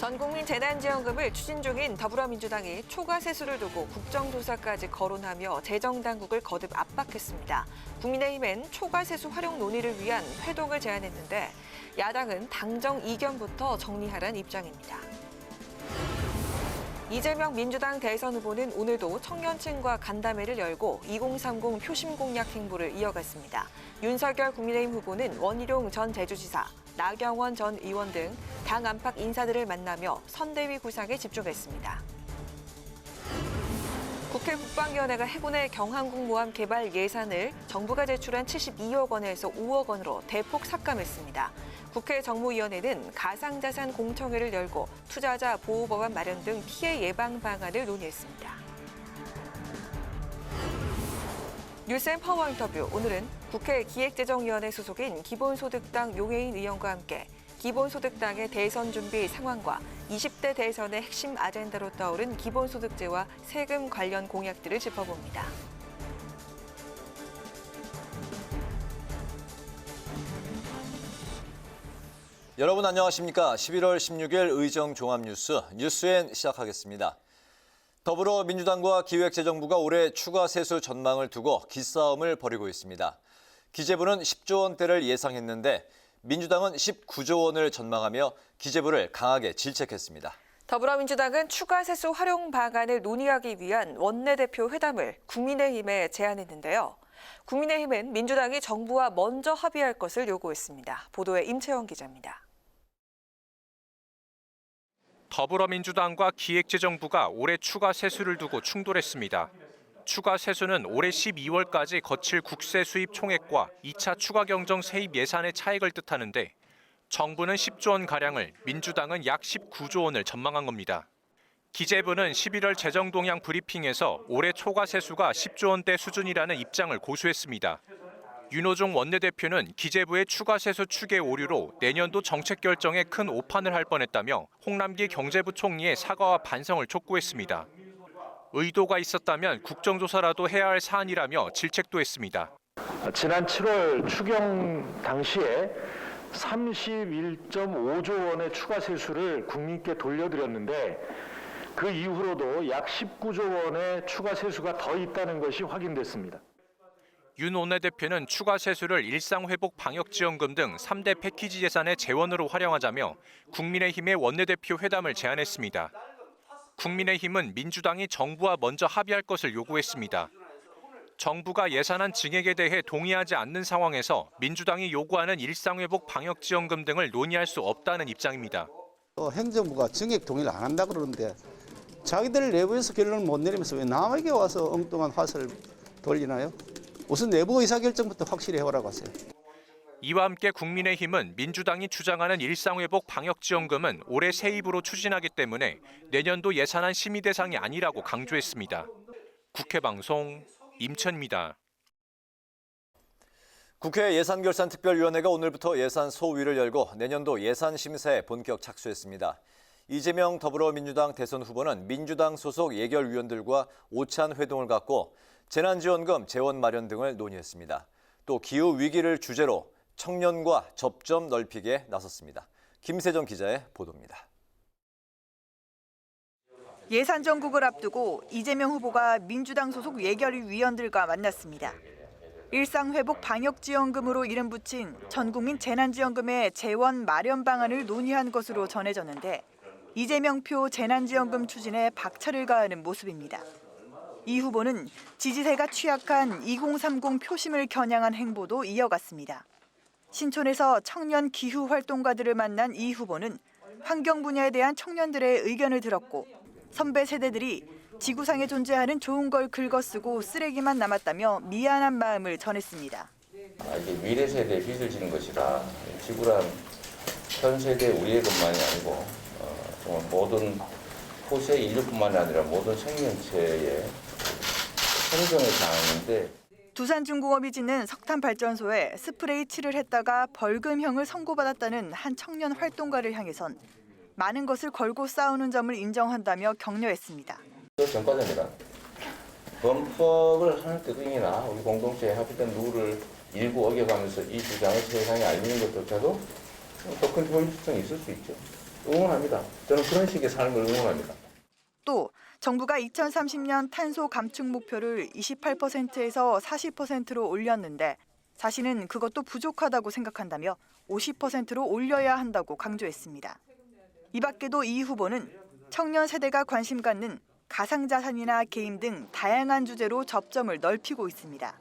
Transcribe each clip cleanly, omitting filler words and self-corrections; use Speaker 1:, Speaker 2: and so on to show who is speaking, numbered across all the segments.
Speaker 1: 전국민 재난지원금을 추진 중인 더불어민주당이 초과 세수를 두고 국정조사까지 거론하며 재정당국을 거듭 압박했습니다. 국민의힘은 초과 세수 활용 논의를 위한 회동을 제안했는데 야당은 당정 이견부터 정리하라는 입장입니다. 이재명 민주당 대선 후보는 오늘도 청년층과 간담회를 열고 2030 표심 공약 행보를 이어갔습니다. 윤석열 국민의힘 후보는 원희룡 전 제주지사, 나경원 전 의원 등 당 안팎 인사들을 만나며 선대위 구상에 집중했습니다. 국회 국방위원회가 해군의 경항공모함 개발 예산을 정부가 제출한 72억 원에서 5억 원으로 대폭 삭감했습니다. 국회 정무위원회는 가상자산 공청회를 열고 투자자 보호법안 마련 등 피해 예방 방안을 논의했습니다. 뉴스앤 파워 인터뷰, 오늘은 국회 기획재정위원회 소속인 기본소득당 용해인 의원과 함께 기본소득당의 대선 준비 상황과 20대 대선의 핵심 아젠다로 떠오른 기본소득제와 세금 관련 공약들을 짚어봅니다.
Speaker 2: 여러분 안녕하십니까? 11월 16일 의정 종합뉴스 뉴스엔 시작하겠습니다. 더불어민주당과 기획재정부가 올해 추가 세수 전망을 두고 기싸움을 벌이고 있습니다. 기재부는 10조 원대를 예상했는데 민주당은 19조 원을 전망하며 기재부를 강하게 질책했습니다.
Speaker 1: 더불어민주당은 추가 세수 활용 방안을 논의하기 위한 원내대표 회담을 국민의힘에 제안했는데요. 국민의힘은 민주당이 정부와 먼저 합의할 것을 요구했습니다. 보도에 임채원 기자입니다.
Speaker 3: 더불어민주당과 기획재정부가 올해 추가 세수를 두고 충돌했습니다. 추가 세수는 올해 12월까지 거칠 국세 수입 총액과 2차 추가 경정 세입 예산의 차익을 뜻하는데 정부는 10조 원가량을, 민주당은 약 19조 원을 전망한 겁니다. 기재부는 11월 재정동향 브리핑에서 올해 초과 세수가 10조 원대 수준이라는 입장을 고수했습니다. 윤호중 원내대표는 기재부의 추가 세수 추계 오류로 내년도 정책 결정에 큰 오판을 할 뻔했다며 홍남기 경제부총리의 사과와 반성을 촉구했습니다. 의도가 있었다면 국정조사라도 해야 할 사안이라며 질책도 했습니다.
Speaker 4: 지난 7월 추경 당시에 31.5조 원의 추가 세수를 국민께 돌려드렸는데 그 이후로도 약 19조 원의 추가 세수가 더 있다는 것이 확인됐습니다.
Speaker 3: 윤 원내대표는 추가 세수를 일상회복 방역지원금 등 3대 패키지 예산의 재원으로 활용하자며 국민의힘의 원내대표 회담을 제안했습니다. 국민의힘은 민주당이 정부와 먼저 합의할 것을 요구했습니다. 정부가 예산안 증액에 대해 동의하지 않는 상황에서 민주당이 요구하는 일상회복 방역지원금 등을 논의할 수 없다는 입장입니다.
Speaker 5: 행정부가 증액 동의를 안 한다고 그러는데 자기들 내부에서 결론을 못 내리면서 왜 남에게 와서 엉뚱한 화살을 돌리나요? 우선 내부 의사결정부터 확실히 해오라고 하세요.
Speaker 3: 이와 함께 국민의힘은 민주당이 주장하는 일상회복 방역지원금은 올해 세입으로 추진하기 때문에 내년도 예산안 심의 대상이 아니라고 강조했습니다. 국회방송 임천입니다.
Speaker 2: 국회 예산결산특별위원회가 오늘부터 예산 소위를 열고 내년도 예산 심사에 본격 착수했습니다. 이재명 더불어민주당 대선 후보는 민주당 소속 예결위원들과 오찬 회동을 갖고 재난지원금 재원 마련 등을 논의했습니다. 또 기후위기를 주제로 청년과 접점 넓히기에 나섰습니다. 김세정 기자의 보도입니다.
Speaker 6: 예산 정국을 앞두고 이재명 후보가 민주당 소속 예결위 위원들과 만났습니다. 일상회복 방역지원금으로 이름 붙인 전국민 재난지원금의 재원 마련 방안을 논의한 것으로 전해졌는데 이재명표 재난지원금 추진에 박차를 가하는 모습입니다. 이 후보는 지지세가 취약한 2030 표심을 겨냥한 행보도 이어갔습니다. 신촌에서 청년 기후 활동가들을 만난 이 후보는 환경 분야에 대한 청년들의 의견을 들었고 선배 세대들이 지구상에 존재하는 좋은 걸 긁어쓰고 쓰레기만 남았다며 미안한 마음을 전했습니다.
Speaker 7: 이게 미래 세대에 빚을 지는 것이라 지구란 현 세대 우리의 것만이 아니고 정말 모든 후세 인류뿐만이 아니라 모든 생명체의 생존의 상황인데
Speaker 6: 두산중공업이 짓는 석탄발전소에 스프레이 칠을 했다가 벌금형을 선고받았다는 한 청년 활동가를 향해선 많은 것을 걸고 싸우는 점을 인정한다며 격려했습니다.
Speaker 7: 전과자입니다. 범법을 하는 뜻이나 우리 공동체에 합의된 룰을 일부 어겨가면서 이 주장을 세상에 알리는 것조차도 더 큰 효율성이 있을 수 있죠. 응원합니다. 저는 그런 식의 삶을 응원합니다.
Speaker 6: 또 정부가 2030년 탄소 감축 목표를 28%에서 40%로 올렸는데 자신은 그것도 부족하다고 생각한다며 50%로 올려야 한다고 강조했습니다. 이 밖에도 이 후보는 청년 세대가 관심 갖는 가상자산이나 게임 등 다양한 주제로 접점을 넓히고 있습니다.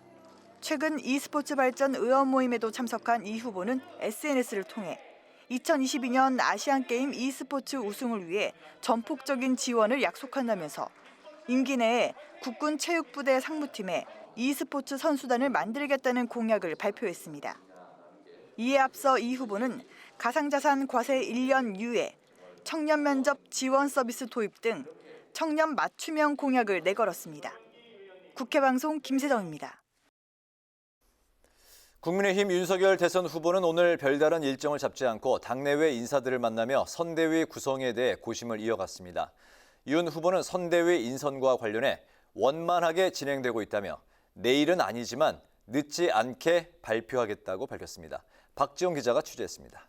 Speaker 6: 최근 e스포츠 발전 의원 모임에도 참석한 이 후보는 SNS를 통해 2022년 아시안게임 e스포츠 우승을 위해 전폭적인 지원을 약속한다면서 임기 내에 국군 체육부대 상무팀에 e스포츠 선수단을 만들겠다는 공약을 발표했습니다. 이에 앞서 이 후보는 가상자산 과세 1년 유예, 청년 면접 지원 서비스 도입 등 청년 맞춤형 공약을 내걸었습니다. 국회방송 김세정입니다.
Speaker 2: 국민의힘 윤석열 대선 후보는 오늘 별다른 일정을 잡지 않고 당내외 인사들을 만나며 선대위 구성에 대해 고심을 이어갔습니다. 윤 후보는 선대위 인선과 관련해 원만하게 진행되고 있다며 내일은 아니지만 늦지 않게 발표하겠다고 밝혔습니다. 박지영 기자가 취재했습니다.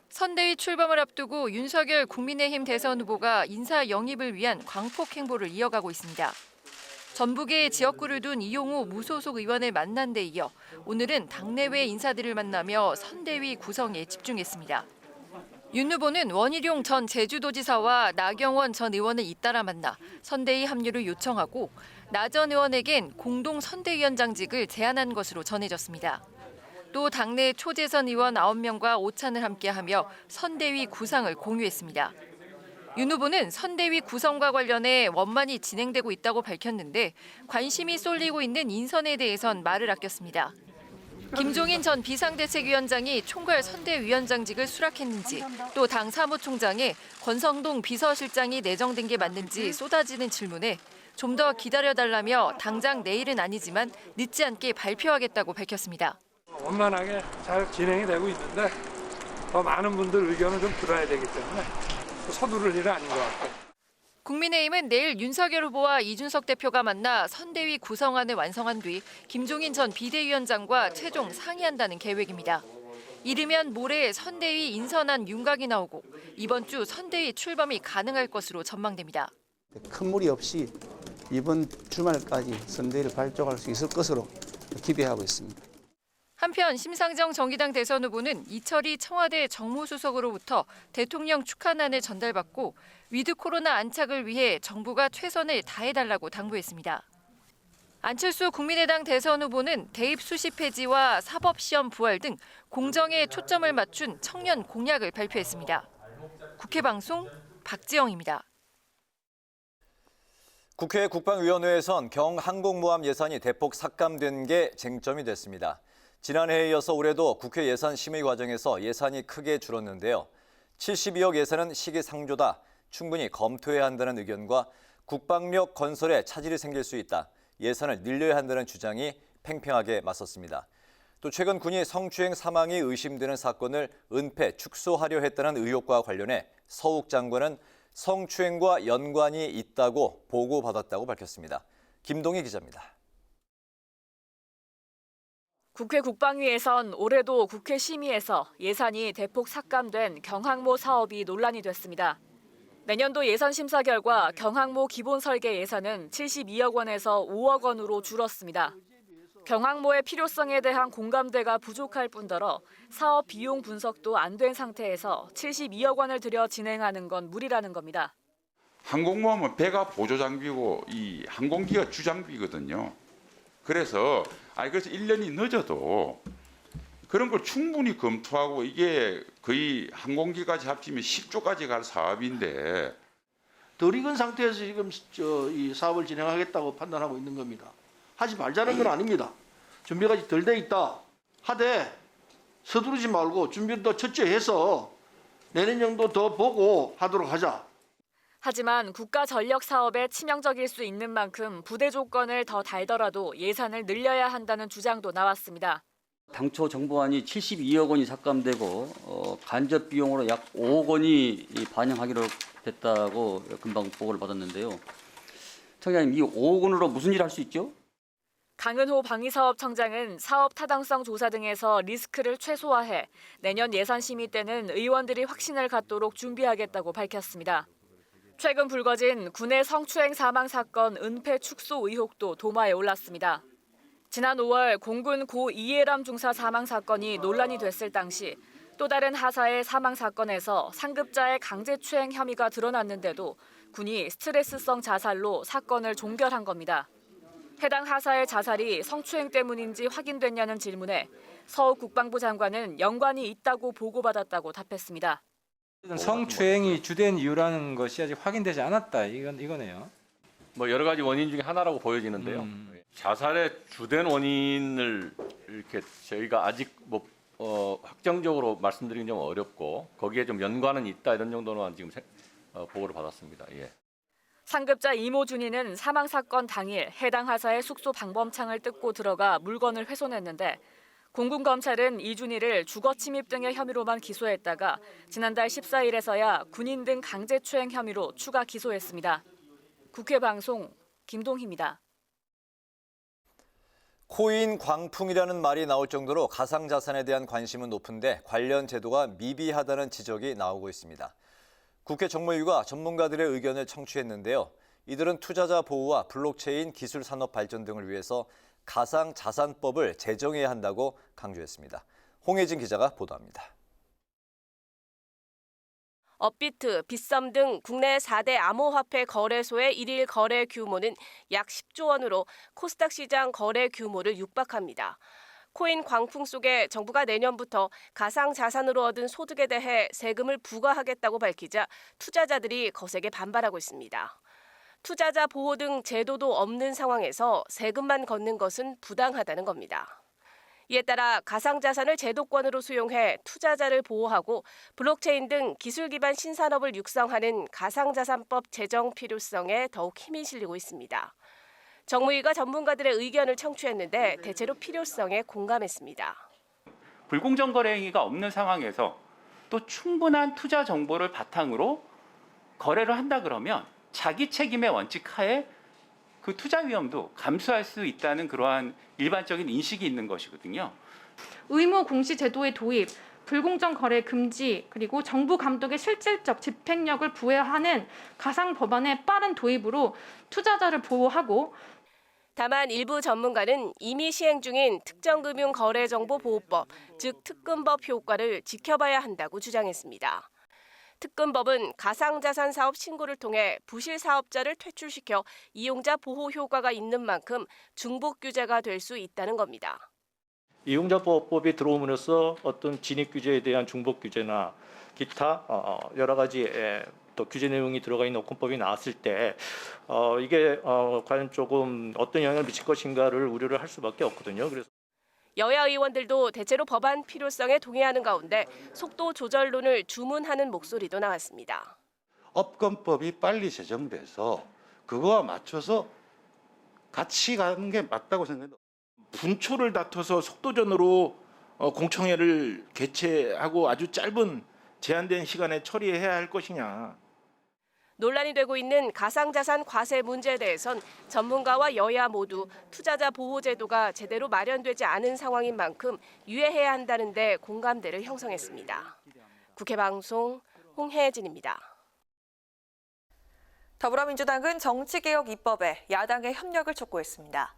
Speaker 8: 선대위 출범을 앞두고 윤석열 국민의힘 대선 후보가 인사 영입을 위한 광폭 행보를 이어가고 있습니다. 전북에 지역구를 둔 이용우 무소속 의원을 만난 데 이어 오늘은 당내외 인사들을 만나며 선대위 구성에 집중했습니다. 윤 후보는 원희룡 전 제주도지사와 나경원 전 의원을 잇따라 만나 선대위 합류를 요청하고 나 전 의원에겐 공동 선대위원장직을 제안한 것으로 전해졌습니다. 또 당내 초재선 의원 9명과 오찬을 함께하며 선대위 구상을 공유했습니다. 윤 후보는 선대위 구성과 관련해 원만히 진행되고 있다고 밝혔는데 관심이 쏠리고 있는 인선에 대해선 말을 아꼈습니다. 김종인 전 비상대책위원장이 총괄 선대위원장직을 수락했는지 또 당 사무총장에 권성동 비서실장이 내정된 게 맞는지 쏟아지는 질문에 좀 더 기다려달라며 당장 내일은 아니지만 늦지 않게 발표하겠다고 밝혔습니다.
Speaker 9: 원만하게 잘 진행이 되고 있는데 더 많은 분들 의견을 좀 들어야 되기 때문에 서두를 일은 아닌 것 같아요.
Speaker 8: 국민의힘은 내일 윤석열 후보와 이준석 대표가 만나 선대위 구성안을 완성한 뒤 김종인 전 비대위원장과 최종 상의한다는 계획입니다. 이르면 모레 선대위 인선안 윤곽이 나오고 이번 주 선대위 출범이 가능할 것으로 전망됩니다.
Speaker 5: 큰 무리 없이 이번 주말까지 선대위를 발족할 수 있을 것으로 기대하고 있습니다.
Speaker 8: 한편 심상정 정의당 대선 후보는 이철희 청와대 정무수석으로부터 대통령 축하난을 전달받고 위드 코로나 안착을 위해 정부가 최선을 다해달라고 당부했습니다. 안철수 국민의당 대선 후보는 대입 수시 폐지와 사법시험 부활 등 공정에 초점을 맞춘 청년 공약을 발표했습니다. 국회방송 박지영입니다.
Speaker 2: 국회 국방위원회에선 경항공모함 예산이 대폭 삭감된 게 쟁점이 됐습니다. 지난해에 이어서 올해도 국회 예산 심의 과정에서 예산이 크게 줄었는데요. 72억 예산은 시기상조다, 충분히 검토해야 한다는 의견과 국방력 건설에 차질이 생길 수 있다, 예산을 늘려야 한다는 주장이 팽팽하게 맞섰습니다. 또 최근 군이 성추행 사망이 의심되는 사건을 은폐, 축소하려 했다는 의혹과 관련해 서욱 장관은 성추행과 연관이 있다고 보고받았다고 밝혔습니다. 김동희 기자입니다.
Speaker 10: 국회 국방위에선 올해도 국회 심의에서 예산이 대폭 삭감된 경항모 사업이 논란이 됐습니다. 내년도 예산 심사 결과 경항모 기본 설계 예산은 72억 원에서 5억 원으로 줄었습니다. 경항모의 필요성에 대한 공감대가 부족할 뿐더러 사업 비용 분석도 안 된 상태에서 72억 원을 들여 진행하는 건 무리라는 겁니다.
Speaker 11: 항공모함은 배가 보조 장비고 이 항공기가 주 장비거든요. 그래서 1년이 늦어도 그런 걸 충분히 검토하고 이게 거의 항공기까지 합치면 10조까지 갈 사업인데
Speaker 12: 덜 익은 상태에서 지금 이 사업을 진행하겠다고 판단하고 있는 겁니다. 하지 말자는 건 아닙니다. 준비가 덜 돼 있다 하되 서두르지 말고 준비를 더 철저히 해서 내년 정도 더 보고 하도록 하자.
Speaker 10: 하지만 국가 전력 사업에 치명적일 수 있는 만큼 부대 조건을 더 달더라도 예산을 늘려야 한다는 주장도 나왔습니다.
Speaker 13: 당초 정부안이 72억 원이 삭감되고 간접 비용으로 약 5억 원이 반영하기로 됐다고 금방 보고를 받았는데요. 청장님, 이 5억 원으로 무슨 일을 할 수 있죠?
Speaker 10: 강은호 방위사업청장은 사업 타당성 조사 등에서 리스크를 최소화해 내년 예산 심의 때는 의원들이 확신을 갖도록 준비하겠다고 밝혔습니다. 최근 불거진 군의 성추행 사망 사건 은폐 축소 의혹도 도마에 올랐습니다. 지난 5월 공군 고 이해람 중사 사망 사건이 논란이 됐을 당시 또 다른 하사의 사망 사건에서 상급자의 강제추행 혐의가 드러났는데도 군이 스트레스성 자살로 사건을 종결한 겁니다. 해당 하사의 자살이 성추행 때문인지 확인됐냐는 질문에 서욱 국방부 장관은 연관이 있다고 보고받았다고 답했습니다.
Speaker 14: 성추행이 주된 이유라는 것이 아직 확인되지 않았다. 이거네요.
Speaker 15: 뭐 여러 가지 원인 중에 하나라고 보여지는데요. 자살의 주된 원인을 이렇게 저희가 아직 확정적으로 말씀드리긴 좀 어렵고 거기에 좀 연관은 있다 이런 정도는 지금 보고를 받았습니다. 예.
Speaker 10: 상급자 이모 준이는 사망 사건 당일 해당 하사의 숙소 방범창을 뜯고 들어가 물건을 훼손했는데 공군 검찰은 이준희를 주거 침입 등의 혐의로만 기소했다가 지난달 14일에서야 군인 등 강제추행 혐의로 추가 기소했습니다. 국회 방송 김동희입니다.
Speaker 2: 코인 광풍이라는 말이 나올 정도로 가상자산에 대한 관심은 높은데 관련 제도가 미비하다는 지적이 나오고 있습니다. 국회 정무위가 전문가들의 의견을 청취했는데요. 이들은 투자자 보호와 블록체인 기술 산업 발전 등을 위해서 가상자산법을 제정해야 한다고 강조했습니다. 홍혜진 기자가 보도합니다.
Speaker 16: 업비트, 빗썸 등 국내 4대 암호화폐 거래소의 일일 거래 규모는 약 10조 원으로 코스닥 시장 거래 규모를 육박합니다. 코인 광풍 속에 정부가 내년부터 가상자산으로 얻은 소득에 대해 세금을 부과하겠다고 밝히자 투자자들이 거세게 반발하고 있습니다. 투자자 보호 등 제도도 없는 상황에서 세금만 걷는 것은 부당하다는 겁니다. 이에 따라 가상자산을 제도권으로 수용해 투자자를 보호하고 블록체인 등 기술 기반 신산업을 육성하는 가상자산법 제정 필요성에 더욱 힘이 실리고 있습니다. 정무위가 전문가들의 의견을 청취했는데 대체로 필요성에 공감했습니다.
Speaker 17: 불공정 거래 행위가 없는 상황에서 또 충분한 투자 정보를 바탕으로 거래를 한다 그러면 자기 책임의 원칙 하에 그 투자 위험도 감수할 수 있다는 그러한 일반적인 인식이 있는 것이거든요.
Speaker 18: 의무 공시 제도의 도입, 불공정 거래 금지, 그리고 정부 감독의 실질적 집행력을 부여하는 가상 법안의 빠른 도입으로 투자자를 보호하고
Speaker 16: 다만 일부 전문가는 이미 시행 중인 특정금융거래정보보호법, 즉 특금법 효과를 지켜봐야 한다고 주장했습니다. 특금법은 가상자산 사업 신고를 통해 부실 사업자를 퇴출시켜 이용자 보호 효과가 있는 만큼 중복 규제가 될 수 있다는 겁니다.
Speaker 19: 이용자 보호법이 들어옴으로써 어떤 진입 규제에 대한 중복 규제나 기타 여러 가지 또 규제 내용이 들어가 있는 오콘법이 나왔을 때 이게 과연 조금 어떤 영향을 미칠 것인가를 우려를 할 수밖에 없거든요. 그래서
Speaker 16: 여야 의원들도 대체로 법안 필요성에 동의하는 가운데 속도 조절론을 주문하는 목소리도 나왔습니다.
Speaker 20: 업권법이 빨리 제정돼서 그거와 맞춰서 같이 가는 게 맞다고 생각합니다.
Speaker 21: 분초를 다퉈서 속도전으로 공청회를 개최하고 아주 짧은 제한된 시간에 처리해야 할 것이냐.
Speaker 16: 논란이 되고 있는 가상자산 과세 문제에 대해선 전문가와 여야 모두 투자자 보호 제도가 제대로 마련되지 않은 상황인 만큼 유예해야 한다는 데 공감대를 형성했습니다. 국회 방송 홍혜진입니다.
Speaker 1: 더불어민주당은 정치개혁 입법에 야당의 협력을 촉구했습니다.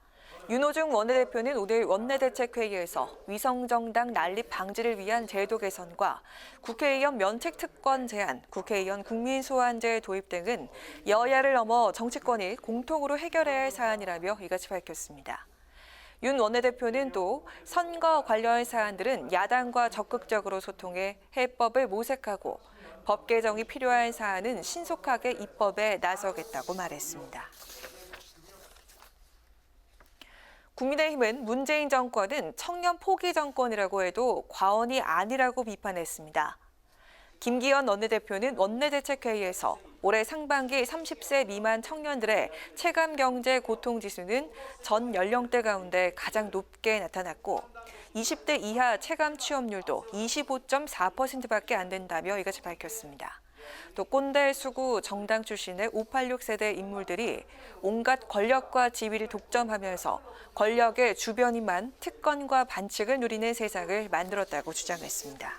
Speaker 1: 윤호중 원내대표는 오늘 원내대책회의에서 위성정당 난립 방지를 위한 제도 개선과 국회의원 면책특권 제한, 국회의원 국민소환제 도입 등은 여야를 넘어 정치권이 공통으로 해결해야 할 사안이라며 이같이 밝혔습니다. 윤 원내대표는 또 선거 관련 사안들은 야당과 적극적으로 소통해 해법을 모색하고 법 개정이 필요한 사안은 신속하게 입법에 나서겠다고 말했습니다. 국민의힘은 문재인 정권은 청년 포기 정권이라고 해도 과언이 아니라고 비판했습니다. 김기현 원내대표는 원내대책회의에서 올해 상반기 30세 미만 청년들의 체감 경제 고통 지수는 전 연령대 가운데 가장 높게 나타났고 20대 이하 체감 취업률도 25.4%밖에 안 된다며 이같이 밝혔습니다. 또 꼰대, 수구, 정당 출신의 586 세대 인물들이 온갖 권력과 지위를 독점하면서 권력의 주변인만 특권과 반칙을 누리는 세상을 만들었다고 주장했습니다.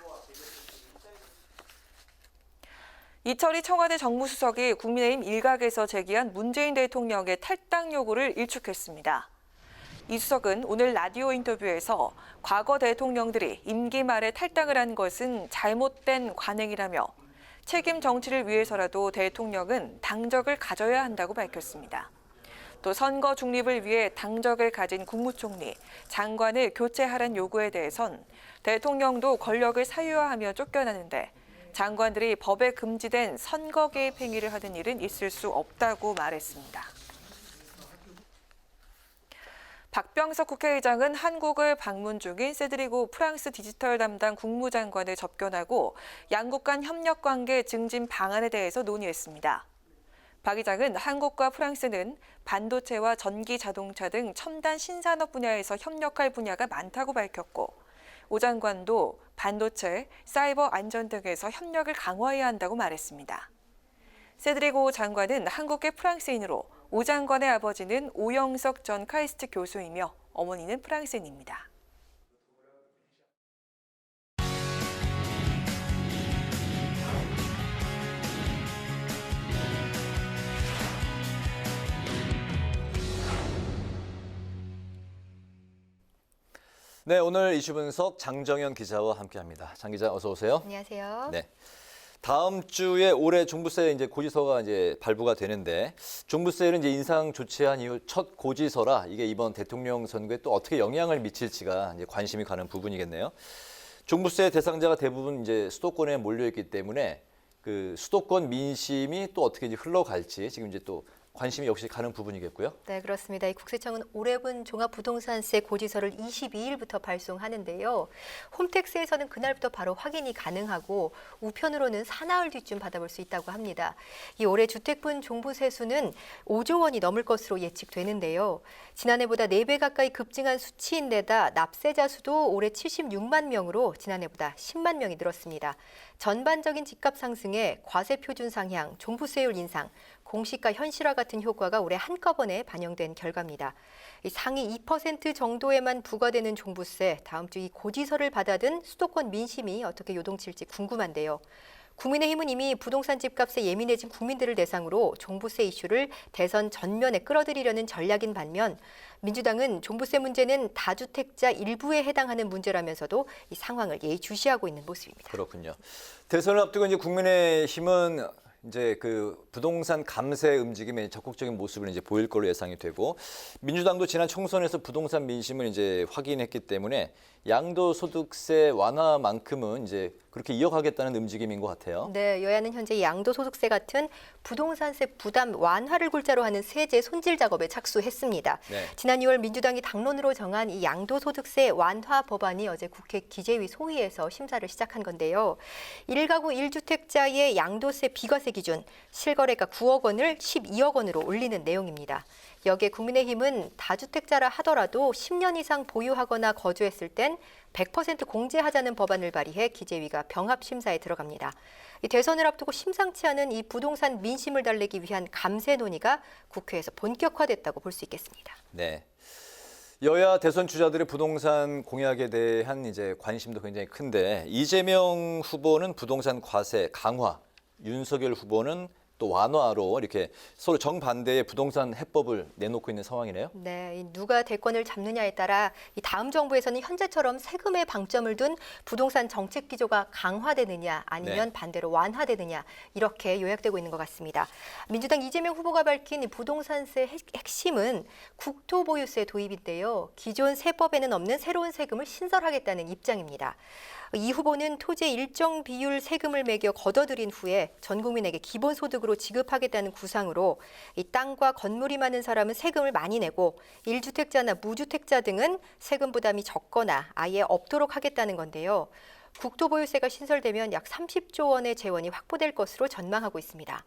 Speaker 1: 이철희 청와대 정무수석이 국민의힘 일각에서 제기한 문재인 대통령의 탈당 요구를 일축했습니다. 이 수석은 오늘 라디오 인터뷰에서 과거 대통령들이 임기 말에 탈당을 한 것은 잘못된 관행이라며 책임 정치를 위해서라도 대통령은 당적을 가져야 한다고 밝혔습니다. 또 선거 중립을 위해 당적을 가진 국무총리, 장관을 교체하라는 요구에 대해선 대통령도 권력을 사유화하며 쫓겨나는데 장관들이 법에 금지된 선거 개입 행위를 하는 일은 있을 수 없다고 말했습니다. 박병석 국회의장은 한국을 방문 중인 세드리고 프랑스 디지털 담당 국무장관을 접견하고 양국 간 협력 관계 증진 방안에 대해서 논의했습니다. 박 의장은 한국과 프랑스는 반도체와 전기 자동차 등 첨단 신산업 분야에서 협력할 분야가 많다고 밝혔고 오 장관도 반도체, 사이버 안전 등에서 협력을 강화해야 한다고 말했습니다. 세드리고 장관은 한국계 프랑스인으로 오 장관의 아버지는 오영석 전 카이스트 교수이며 어머니는 프랑스인입니다.
Speaker 2: 네, 오늘 이슈 분석 장정현 기자와 함께합니다. 장 기자 어서 오세요.
Speaker 4: 안녕하세요.
Speaker 2: 네. 다음 주에 올해 종부세 이제 고지서가 이제 발부가 되는데 종부세를 이제 인상 조치한 이후 첫 고지서라 이게 이번 대통령 선거에 또 어떻게 영향을 미칠지가 이제 관심이 가는 부분이겠네요. 종부세 대상자가 대부분 이제 수도권에 몰려 있기 때문에 그 수도권 민심이 또 어떻게 이제 흘러갈지 지금 이제 또 관심이 역시 가는 부분이겠고요.
Speaker 4: 네, 그렇습니다. 이 국세청은 올해분 종합부동산세 고지서를 22일부터 발송하는데요. 홈택스에서는 그날부터 바로 확인이 가능하고 우편으로는 사나흘 뒤쯤 받아볼 수 있다고 합니다. 이 올해 주택분 종부세수는 5조 원이 넘을 것으로 예측되는데요. 지난해보다 4배 가까이 급증한 수치인데다 납세자 수도 올해 76만 명으로 지난해보다 10만 명이 늘었습니다. 전반적인 집값 상승에 과세 표준 상향, 종부세율 인상, 공시가 현실화 같은 효과가 올해 한꺼번에 반영된 결과입니다. 상위 2% 정도에만 부과되는 종부세, 다음 주 이 고지서를 받아든 수도권 민심이 어떻게 요동칠지 궁금한데요. 국민의힘은 이미 부동산 집값에 예민해진 국민들을 대상으로 종부세 이슈를 대선 전면에 끌어들이려는 전략인 반면 민주당은 종부세 문제는 다주택자 일부에 해당하는 문제라면서도 이 상황을 예의주시하고 있는 모습입니다.
Speaker 2: 그렇군요. 대선을 앞두고 이제 국민의힘은 이제 그 부동산 감세 움직임에 적극적인 모습을 이제 보일 걸로 예상이 되고 민주당도 지난 총선에서 부동산 민심을 이제 확인했기 때문에 양도소득세 완화만큼은 이제 그렇게 이어가겠다는 움직임인 것 같아요.
Speaker 4: 네, 여야는 현재 양도소득세 같은 부동산세 부담 완화를 골자로 하는 세제 손질 작업에 착수했습니다.
Speaker 2: 네.
Speaker 4: 지난 2월 민주당이 당론으로 정한 이 양도소득세 완화 법안이 어제 국회 기재위 소위에서 심사를 시작한 건데요. 1가구 1주택자의 양도세 비과세 기준 실거래가 9억 원을 12억 원으로 올리는 내용입니다. 여기에 국민의힘은 다주택자라 하더라도 10년 이상 보유하거나 거주했을 땐 100% 공제하자는 법안을 발의해 기재위가 병합 심사에 들어갑니다. 이 대선을 앞두고 심상치 않은 이 부동산 민심을 달래기 위한 감세 논의가 국회에서 본격화됐다고 볼 수 있겠습니다.
Speaker 2: 네. 여야 대선 주자들의 부동산 공약에 대한 이제 관심도 굉장히 큰데 이재명 후보는 부동산 과세 강화, 윤석열 후보는 또 완화로 이렇게 서로 정반대의 부동산 해법을 내놓고 있는 상황이네요.
Speaker 4: 네, 누가 대권을 잡느냐에 따라 이 다음 정부에서는 현재처럼 세금에 방점을 둔 부동산 정책 기조가 강화되느냐 아니면
Speaker 2: 네.
Speaker 4: 반대로 완화되느냐 이렇게 요약되고 있는 것 같습니다. 민주당 이재명 후보가 밝힌 이 부동산세 핵심은 국토보유세 도입인데요. 기존 세법에는 없는 새로운 세금을 신설하겠다는 입장입니다. 이 후보는 토지의 일정 비율 세금을 매겨 걷어들인 후에 전 국민에게 기본소득으로 지급하겠다는 구상으로 이 땅과 건물이 많은 사람은 세금을 많이 내고 1주택자나 무주택자 등은 세금 부담이 적거나 아예 없도록 하겠다는 건데요. 국토보유세가 신설되면 약 30조 원의 재원이 확보될 것으로 전망하고 있습니다.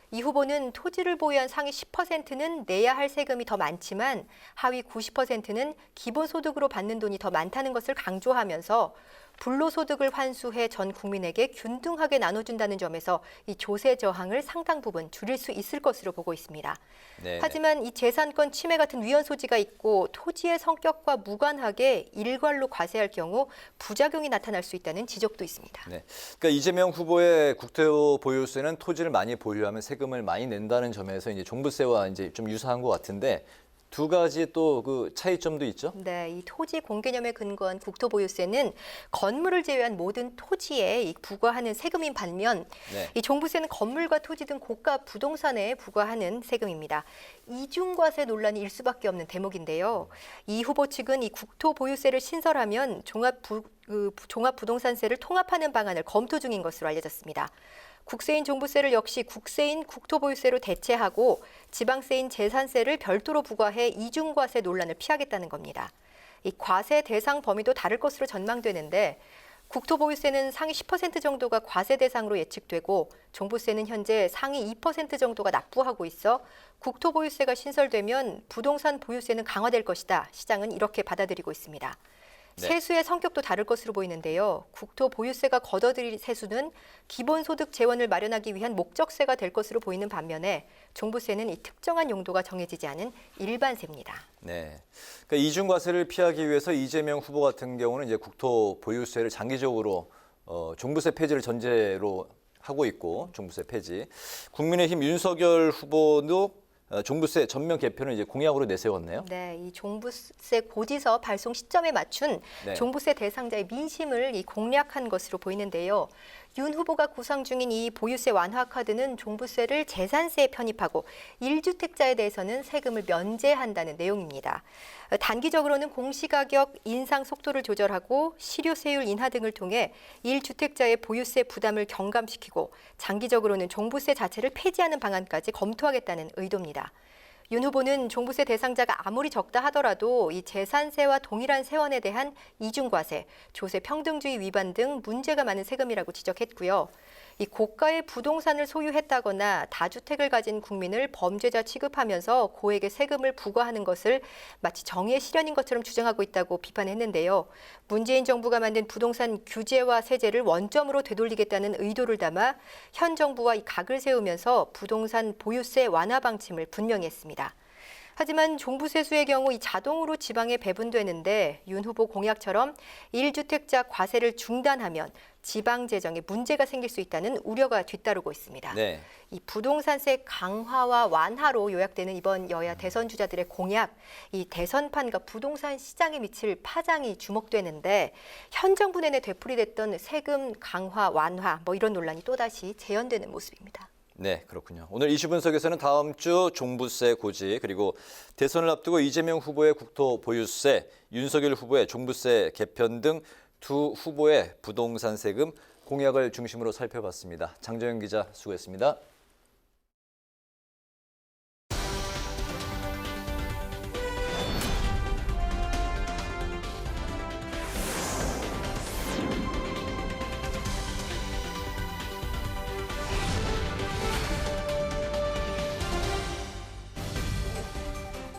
Speaker 4: 이 후보는 토지를 보유한 상위 10%는 내야 할 세금이 더 많지만 하위 90%는 기본소득으로 받는 돈이 더 많다는 것을 강조하면서 불로소득을 환수해 전 국민에게 균등하게 나눠준다는 점에서 이 조세 저항을 상당 부분 줄일 수 있을 것으로 보고 있습니다.
Speaker 2: 네네.
Speaker 4: 하지만 이 재산권 침해 같은 위헌 소지가 있고 토지의 성격과 무관하게 일괄로 과세할 경우 부작용이 나타날 수 있다는 지적도 있습니다.
Speaker 2: 네. 그러니까 이재명 후보의 국토 보유세는 토지를 많이 보유하면 세금을 많이 낸다는 점에서 이제 종부세와 이제 좀 유사한 것 같은데 두 가지 또 그 차이점도 있죠?
Speaker 4: 네, 이 토지 공개념에 근거한 국토보유세는 건물을 제외한 모든 토지에 부과하는 세금인 반면
Speaker 2: 네.
Speaker 4: 이 종부세는 건물과 토지 등 고가 부동산에 부과하는 세금입니다. 이중과세 논란이 일 수밖에 없는 대목인데요. 이 후보 측은 이 국토보유세를 신설하면 종합부동산세를 통합하는 방안을 검토 중인 것으로 알려졌습니다. 국세인 종부세를 역시 국세인 국토보유세로 대체하고 지방세인 재산세를 별도로 부과해 이중과세 논란을 피하겠다는 겁니다. 이 과세 대상 범위도 다를 것으로 전망되는데 국토보유세는 상위 10% 정도가 과세 대상으로 예측되고 종부세는 현재 상위 2% 정도가 납부하고 있어 국토보유세가 신설되면 부동산 보유세는 강화될 것이다. 시장은 이렇게 받아들이고 있습니다.
Speaker 2: 네.
Speaker 4: 세수의 성격도 다를 것으로 보이는데요. 국토보유세가 걷어들일 세수는 기본소득 재원을 마련하기 위한 목적세가 될 것으로 보이는 반면에 종부세는 이 특정한 용도가 정해지지 않은 일반세입니다.
Speaker 2: 네. 그러니까 이중과세를 피하기 위해서 이재명 후보 같은 경우는 이제 국토보유세를 장기적으로 종부세 폐지를 전제로 하고 있고 종부세 폐지. 국민의힘 윤석열 후보도 종부세 전면 개편을 이제 공약으로 내세웠네요.
Speaker 4: 네, 이 종부세 고지서 발송 시점에 맞춘
Speaker 2: 네.
Speaker 4: 종부세 대상자의 민심을 공략한 것으로 보이는데요. 윤 후보가 구상 중인 이 보유세 완화 카드는 종부세를 재산세에 편입하고 1주택자에 대해서는 세금을 면제한다는 내용입니다. 단기적으로는 공시가격 인상 속도를 조절하고 실효세율 인하 등을 통해 1주택자의 보유세 부담을 경감시키고 장기적으로는 종부세 자체를 폐지하는 방안까지 검토하겠다는 의도입니다. 윤 후보는 종부세 대상자가 아무리 적다 하더라도 이 재산세와 동일한 세원에 대한 이중과세, 조세 평등주의 위반 등 문제가 많은 세금이라고 지적했고요. 이 고가의 부동산을 소유했다거나 다주택을 가진 국민을 범죄자 취급하면서 고액의 세금을 부과하는 것을 마치 정의의 실현인 것처럼 주장하고 있다고 비판했는데요. 문재인 정부가 만든 부동산 규제와 세제를 원점으로 되돌리겠다는 의도를 담아 현 정부와 이 각을 세우면서 부동산 보유세 완화 방침을 분명히 했습니다. 하지만 종부세수의 경우 이 자동으로 지방에 배분되는데 윤 후보 공약처럼 1주택자 과세를 중단하면 지방 재정에 문제가 생길 수 있다는 우려가 뒤따르고 있습니다.
Speaker 2: 네.
Speaker 4: 이 부동산세 강화와 완화로 요약되는 이번 여야 대선 주자들의 공약, 이 대선판과 부동산 시장에 미칠 파장이 주목되는데 현 정부 내내 되풀이됐던 세금 강화, 완화 이런 논란이 또다시 재현되는 모습입니다.
Speaker 2: 네, 그렇군요. 오늘 이슈 분석에서는 다음 주 종부세 고지 그리고 대선을 앞두고 이재명 후보의 국토 보유세, 윤석열 후보의 종부세 개편 등 두 후보의 부동산 세금 공약을 중심으로 살펴봤습니다. 장정현 기자 수고했습니다.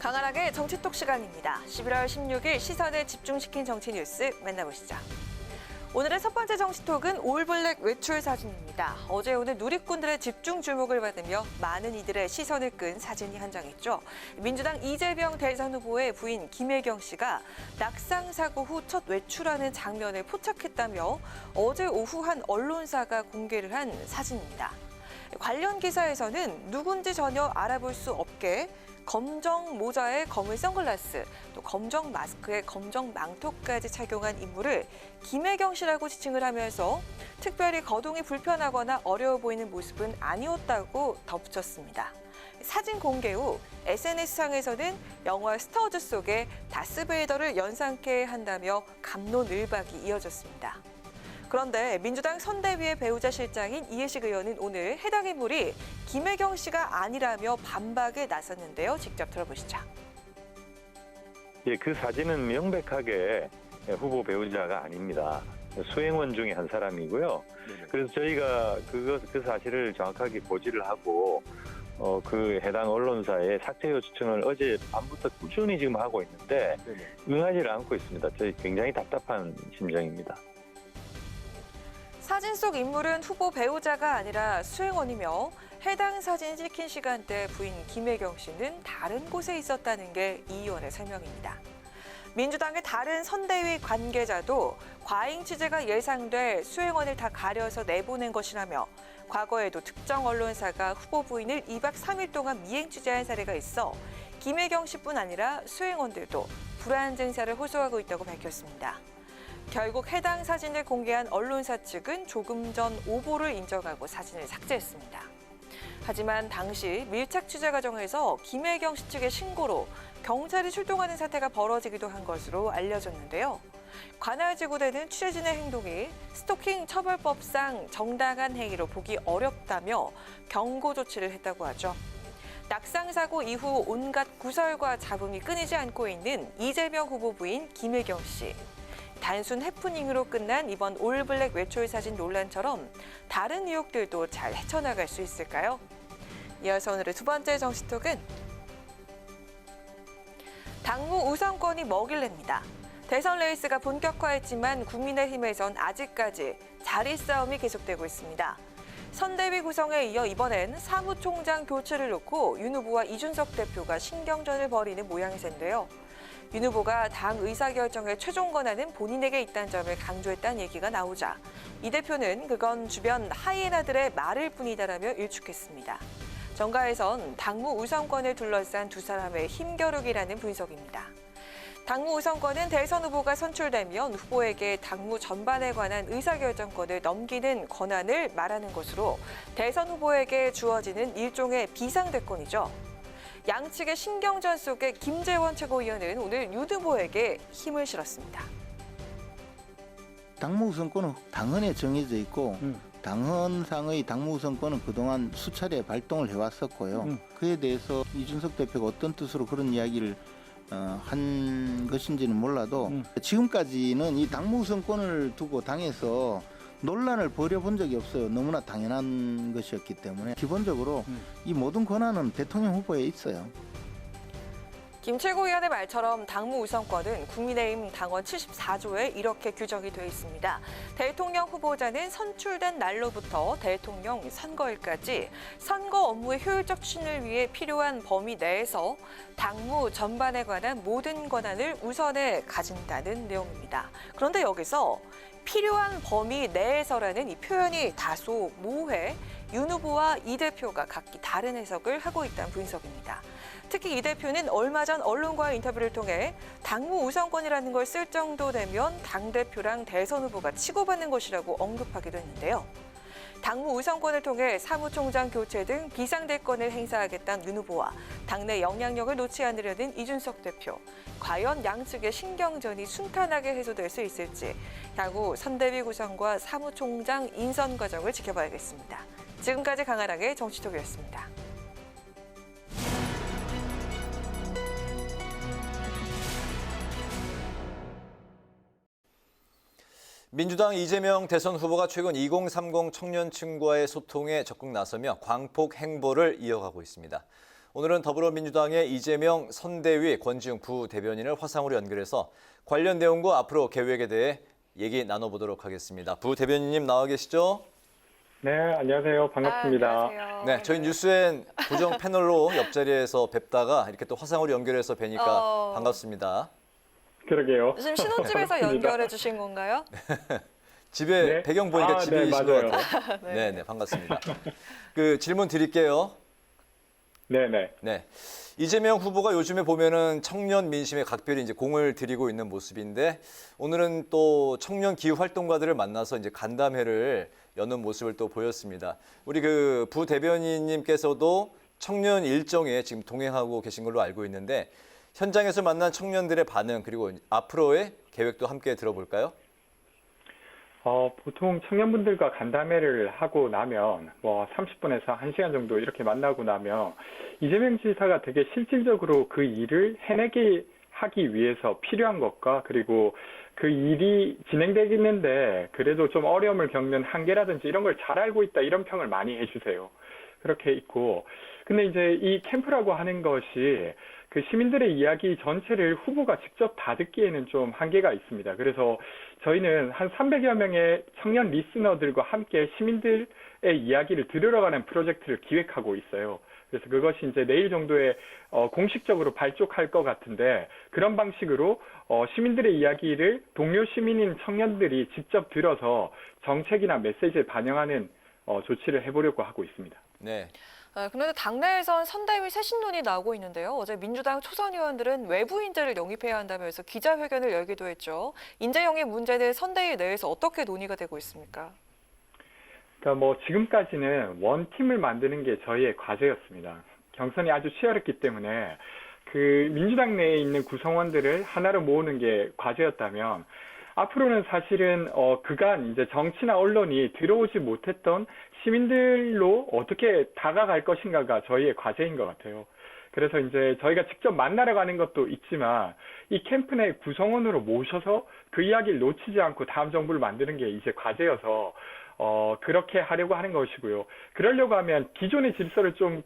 Speaker 1: 강한하게 정치톡 시간입니다. 11월 16일 시선을 집중시킨 정치 뉴스 만나보시죠. 오늘의 첫 번째 정치톡은 올블랙 외출 사진입니다. 어제 오늘 누리꾼들의 집중 주목을 받으며 많은 이들의 시선을 끈 사진이 한장했죠. 민주당 이재명 대선 후보의 부인 김혜경 씨가 낙상 사고 후 첫 외출하는 장면을 포착했다며 어제 오후 한 언론사가 공개를 한 사진입니다. 관련 기사에서는 누군지 전혀 알아볼 수 없게 검정 모자에 검은 선글라스, 또 검정 마스크에 검정 망토까지 착용한 인물을 김혜경 씨라고 지칭을 하면서 특별히 거동이 불편하거나 어려워 보이는 모습은 아니었다고 덧붙였습니다. 사진 공개 후 SNS상에서는 영화 스타워즈 속의 다스베이더를 연상케 한다며 갑론을박이 이어졌습니다. 그런데 민주당 선대위의 배우자 실장인 이해식 의원은 오늘 해당 인물이 김혜경 씨가 아니라며 반박에 나섰는데요. 직접 들어보시죠.
Speaker 3: 예, 그 사진은 명백하게 후보 배우자가 아닙니다. 수행원 중에 한 사람이고요. 그래서 저희가 그 사실을 정확하게 고지를 하고 그 해당 언론사에 삭제 요청을 어제 밤부터 꾸준히 지금 하고 있는데 응하지를 않고 있습니다. 저희 굉장히 답답한 심정입니다.
Speaker 1: 사진 속 인물은 후보 배우자가 아니라 수행원이며 해당 사진 찍힌 시간대 부인 김혜경 씨는 다른 곳에 있었다는 게 이 의원의 설명입니다. 민주당의 다른 선대위 관계자도 과잉 취재가 예상돼 수행원을 다 가려서 내보낸 것이라며 과거에도 특정 언론사가 후보 부인을 2박 3일 동안 미행 취재한 사례가 있어 김혜경 씨뿐 아니라 수행원들도 불안 증세를 호소하고 있다고 밝혔습니다. 결국 해당 사진을 공개한 언론사 측은 조금 전 오보를 인정하고 사진을 삭제했습니다. 하지만 당시 밀착 취재 과정에서 김혜경 씨 측의 신고로 경찰이 출동하는 사태가 벌어지기도 한 것으로 알려졌는데요. 관할지구대는 취재진의 행동이 스토킹 처벌법상 정당한 행위로 보기 어렵다며 경고 조치를 했다고 하죠. 낙상 사고 이후 온갖 구설과 잡음이 끊이지 않고 있는 이재명 후보 부인 김혜경 씨. 단순 해프닝으로 끝난 이번 올블랙 외출 사진 논란처럼 다른 의혹들도 잘 헤쳐나갈 수 있을까요? 이어서 오늘의 두 번째 정치톡은 당무 우선권이 먹일래입니다. 대선 레이스가 본격화했지만 국민의힘에선 아직까지 자리 싸움이 계속되고 있습니다. 선대위 구성에 이어 이번엔 사무총장 교체를 놓고 윤 후보와 이준석 대표가 신경전을 벌이는 모양새인데요. 윤 후보가 당 의사결정의 최종 권한은 본인에게 있다는 점을 강조했다는 얘기가 나오자 이 대표는 그건 주변 하이에나들의 말일 뿐이다라며 일축했습니다. 정가에선 당무 우선권을 둘러싼 두 사람의 힘겨루기라는 분석입니다. 당무 우선권은 대선 후보가 선출되면 후보에게 당무 전반에 관한 의사결정권을 넘기는 권한을 말하는 것으로 대선 후보에게 주어지는 일종의 비상대권이죠. 양측의 신경전 속에 김재원 최고위원은 오늘 윤 후보에게 힘을 실었습니다.
Speaker 7: 당무 우선권은 당헌에 정해져 있고 당헌상의 당무 우선권은 그동안 수차례 발동을 해왔었고요. 그에 대해서 이준석 대표가 어떤 뜻으로 그런 이야기를 한 것인지는 몰라도 지금까지는 이 당무 우선권을 두고 당에서 논란을 벌여본 적이 없어요. 너무나 당연한 것이었기 때문에 기본적으로 이 모든 권한은 대통령 후보에 있어요.
Speaker 1: 김 최고위원의 말처럼 당무 우선권은 국민의힘 당원 74조에 이렇게 규정이 되어 있습니다. 대통령 후보자는 선출된 날로부터 대통령 선거일까지 선거 업무의 효율적 추진을 위해 필요한 범위 내에서 당무 전반에 관한 모든 권한을 우선에 가진다는 내용입니다. 그런데 여기서 필요한 범위 내에서라는 이 표현이 다소 모호해 윤 후보와 이 대표가 각기 다른 해석을 하고 있다는 분석입니다. 특히 이 대표는 얼마 전 언론과의 인터뷰를 통해 당무 우선권이라는 걸 쓸 정도 되면 당대표랑 대선 후보가 치고받는 것이라고 언급하기도 했는데요. 당무 우선권을 통해 사무총장 교체 등 비상대권을 행사하겠다는 윤 후보와 당내 영향력을 놓지 않으려는 이준석 대표. 과연 양측의 신경전이 순탄하게 해소될 수 있을지 향후 선대위 구성과 사무총장 인선 과정을 지켜봐야겠습니다. 지금까지 강아랑의 정치톡이었습니다.
Speaker 2: 민주당 이재명 대선 후보가 최근 2030 청년층과의 소통에 적극 나서며 광폭 행보를 이어가고 있습니다. 오늘은 더불어민주당의 이재명 선대위 권지웅 부대변인을 화상으로 연결해서 관련 내용과 앞으로 계획에 대해 얘기 나눠보도록 하겠습니다. 부대변인님 나와 계시죠?
Speaker 22: 네, 안녕하세요. 반갑습니다.
Speaker 1: 안녕하세요.
Speaker 2: 네, 저희 뉴스엔 고정 패널로 옆자리에서 뵙다가 이렇게 또 화상으로 연결해서 뵈니까 반갑습니다.
Speaker 22: 그러게요.
Speaker 1: 요즘 신혼집에서 연결해 주신 건가요?
Speaker 2: 집에
Speaker 22: 네?
Speaker 2: 배경 보니까 집에
Speaker 22: 네,
Speaker 2: 계신 것
Speaker 22: 맞아요.
Speaker 2: 같아요. 네, 반갑습니다. 그 질문 드릴게요.
Speaker 22: 네.
Speaker 2: 이재명 후보가 요즘에 보면은 청년 민심에 각별히 이제 공을 들이고 있는 모습인데 오늘은 또 청년 기후 활동가들을 만나서 이제 간담회를 여는 모습을 또 보였습니다. 우리 그 부 대변인님께서도 청년 일정에 지금 동행하고 계신 걸로 알고 있는데 현장에서 만난 청년들의 반응 그리고 앞으로의 계획도 함께 들어볼까요?
Speaker 22: 보통 청년분들과 간담회를 하고 나면 30분에서 1시간 정도 이렇게 만나고 나면 이재명 지사가 되게 실질적으로 그 일을 해내게 하기 위해서 필요한 것과 그리고 그 일이 진행되겠는데 그래도 좀 어려움을 겪는 한계라든지 이런 걸 잘 알고 있다 이런 평을 많이 해주세요. 그렇게 있고 근데 이제 이 캠프라고 하는 것이 그 시민들의 이야기 전체를 후보가 직접 다 듣기에는 좀 한계가 있습니다. 그래서 저희는 한 300여 명의 청년 리스너들과 함께 시민들의 이야기를 들으러 가는 프로젝트를 기획하고 있어요. 그래서 그것이 이제 내일 정도에 공식적으로 발족할 것 같은데, 그런 방식으로 시민들의 이야기를 동료 시민인 청년들이 직접 들어서 정책이나 메시지에 반영하는 조치를 해보려고 하고 있습니다.
Speaker 2: 네.
Speaker 1: 그런데 당내에선 선대위 쇄신론이 나오고 있는데요. 어제 민주당 초선 의원들은 외부인들을 영입해야 한다면서 기자회견을 열기도 했죠. 인재 영입 문제는 선대위 내에서 어떻게 논의가 되고 있습니까?
Speaker 22: 그러니까 뭐 지금까지는 원팀을 만드는 게 저희의 과제였습니다. 경선이 아주 치열했기 때문에 그 민주당 내에 있는 구성원들을 하나로 모으는 게 과제였다면, 앞으로는 사실은 그간 이제 정치나 언론이 들어오지 못했던 시민들로 어떻게 다가갈 것인가가 저희의 과제인 것 같아요. 그래서 이제 저희가 직접 만나러 가는 것도 있지만, 이 캠프 내 구성원으로 모셔서 그 이야기를 놓치지 않고 다음 정부를 만드는 게 이제 과제여서 그렇게 하려고 하는 것이고요. 그러려고 하면 기존의 질서를 좀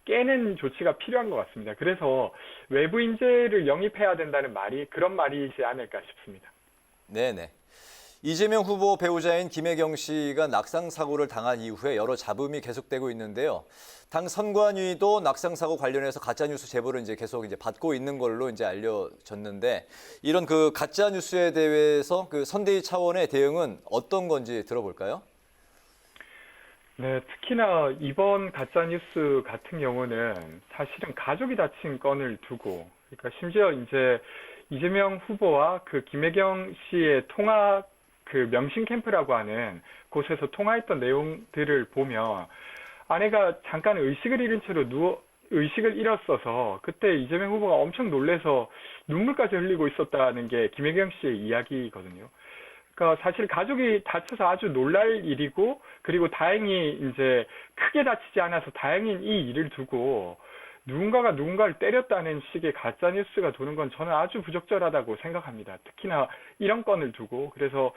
Speaker 22: 깨는 조치가 필요한 것 같습니다. 그래서 외부 인재를 영입해야 된다는 말이 그런 말이지 않을까 싶습니다.
Speaker 2: 네네. 이재명 후보 배우자인 김혜경 씨가 낙상 사고를 당한 이후에 여러 잡음이 계속되고 있는데요. 당 선관위도 낙상 사고 관련해서 가짜 뉴스 제보를 이제 계속 받고 있는 걸로 이제 알려졌는데, 이런 그 가짜 뉴스에 대해서 그 선대위 차원의 대응은 어떤 건지 들어볼까요?
Speaker 22: 네, 특히나 이번 가짜뉴스 같은 경우는 사실은 가족이 다친 건을 두고, 그러니까 심지어 이제 이재명 후보와 그 김혜경 씨의 통화, 그 명신 캠프라고 하는 곳에서 통화했던 내용들을 보면, 아내가 잠깐 의식을 잃은 채로 의식을 잃었어서 그때 이재명 후보가 엄청 놀래서 눈물까지 흘리고 있었다는 게 김혜경 씨의 이야기거든요. 그러니까 사실 가족이 다쳐서 아주 놀랄 일이고, 그리고 다행히 이제 크게 다치지 않아서 다행인 이 일을 두고 누군가가 누군가를 때렸다는 식의 가짜 뉴스가 도는 건 저는 아주 부적절하다고 생각합니다. 특히나 이런 건을 두고. 그래서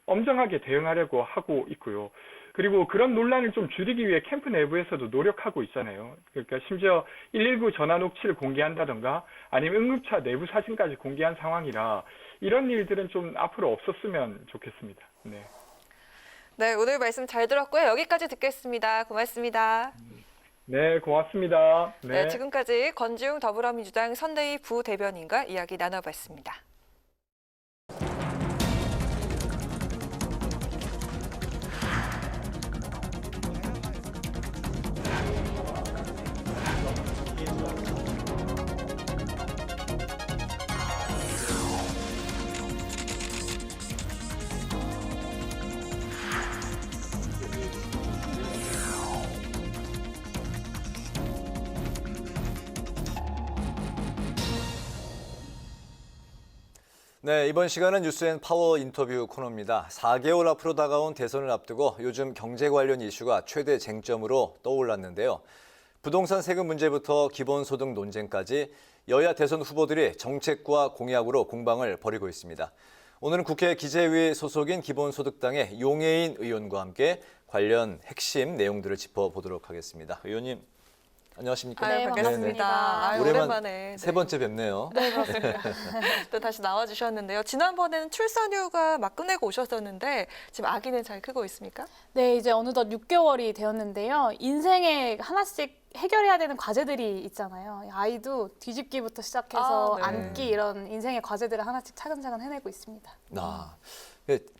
Speaker 22: 엄정하게 대응하려고 하고 있고요. 그리고 그런 논란을 좀 줄이기 위해 캠프 내부에서도 노력하고 있잖아요. 그러니까 심지어 119 전화 녹취를 공개한다던가 아니면 응급차 내부 사진까지 공개한 상황이라, 이런 일들은 좀 앞으로 없었으면 좋겠습니다. 네.
Speaker 1: 네, 오늘 말씀 잘 들었고요. 여기까지 듣겠습니다. 고맙습니다.
Speaker 22: 네, 고맙습니다.
Speaker 1: 네, 지금까지 권지웅 더불어민주당 선대위 부대변인과 이야기 나눠봤습니다.
Speaker 2: 네, 이번 시간은 뉴스앤파워 인터뷰 코너입니다. 4개월 앞으로 다가온 대선을 앞두고 요즘 경제 관련 이슈가 최대 쟁점으로 떠올랐는데요. 부동산 세금 문제부터 기본소득 논쟁까지 여야 대선 후보들이 정책과 공약으로 공방을 벌이고 있습니다. 오늘은 국회 기재위 소속인 기본소득당의 용해인 의원과 함께 관련 핵심 내용들을 짚어보도록 하겠습니다. 의원님, 안녕하십니까?
Speaker 1: 네, 반갑습니다. 오랜만에.
Speaker 2: 세 번째 뵙네요.
Speaker 1: 네, 그렇습니다. 또 다시 나와주셨는데요. 지난번에는 출산휴가 막 끝내고 오셨었는데 지금 아기는 잘 크고 있습니까?
Speaker 6: 네, 이제 어느덧 6개월이 되었는데요. 인생에 하나씩 해결해야 되는 과제들이 있잖아요. 아이도 뒤집기부터 시작해서 안기, 이런 인생의 과제들을 하나씩 차근차근 해내고 있습니다.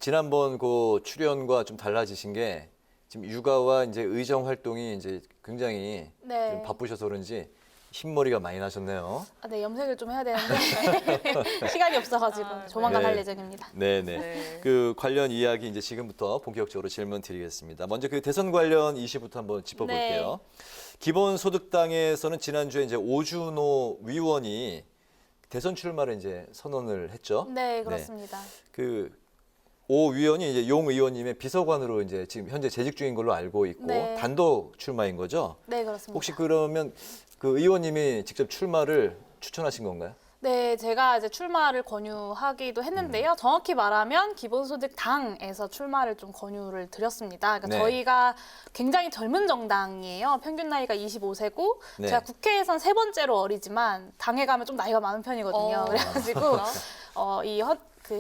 Speaker 2: 지난번 그 출연과 좀 달라지신 게 지금 육아와 이제 의정 활동이 이제 굉장히 좀 바쁘셔서 그런지 흰머리가 많이 나셨네요.
Speaker 6: 네, 염색을 좀 해야 되는데 시간이 없어가지고 조만간 할 예정입니다.
Speaker 2: 네네. 그 관련 이야기 이제 지금부터 본격적으로 질문 드리겠습니다. 먼저 그 대선 관련 이슈부터 한번 짚어볼게요. 기본소득당에서는 지난주에 이제 오준호 위원이 대선 출마를 이제 선언을 했죠.
Speaker 6: 네, 그렇습니다.
Speaker 2: 오 위원이 이제 용 의원님의 비서관으로 이제 지금 현재 재직 중인 걸로 알고 있고 단독 출마인 거죠?
Speaker 6: 네, 그렇습니다.
Speaker 2: 혹시 그러면 그 의원님이 직접 출마를 추천하신 건가요?
Speaker 6: 네, 제가 이제 출마를 권유하기도 했는데요. 정확히 말하면 기본소득당에서 출마를 좀 권유를 드렸습니다. 그러니까
Speaker 2: 네.
Speaker 6: 저희가 굉장히 젊은 정당이에요. 평균 나이가 25세고
Speaker 2: 네.
Speaker 6: 제가 국회에선 3번째로 어리지만 당에 가면 좀 나이가 많은 편이거든요. 그래가지고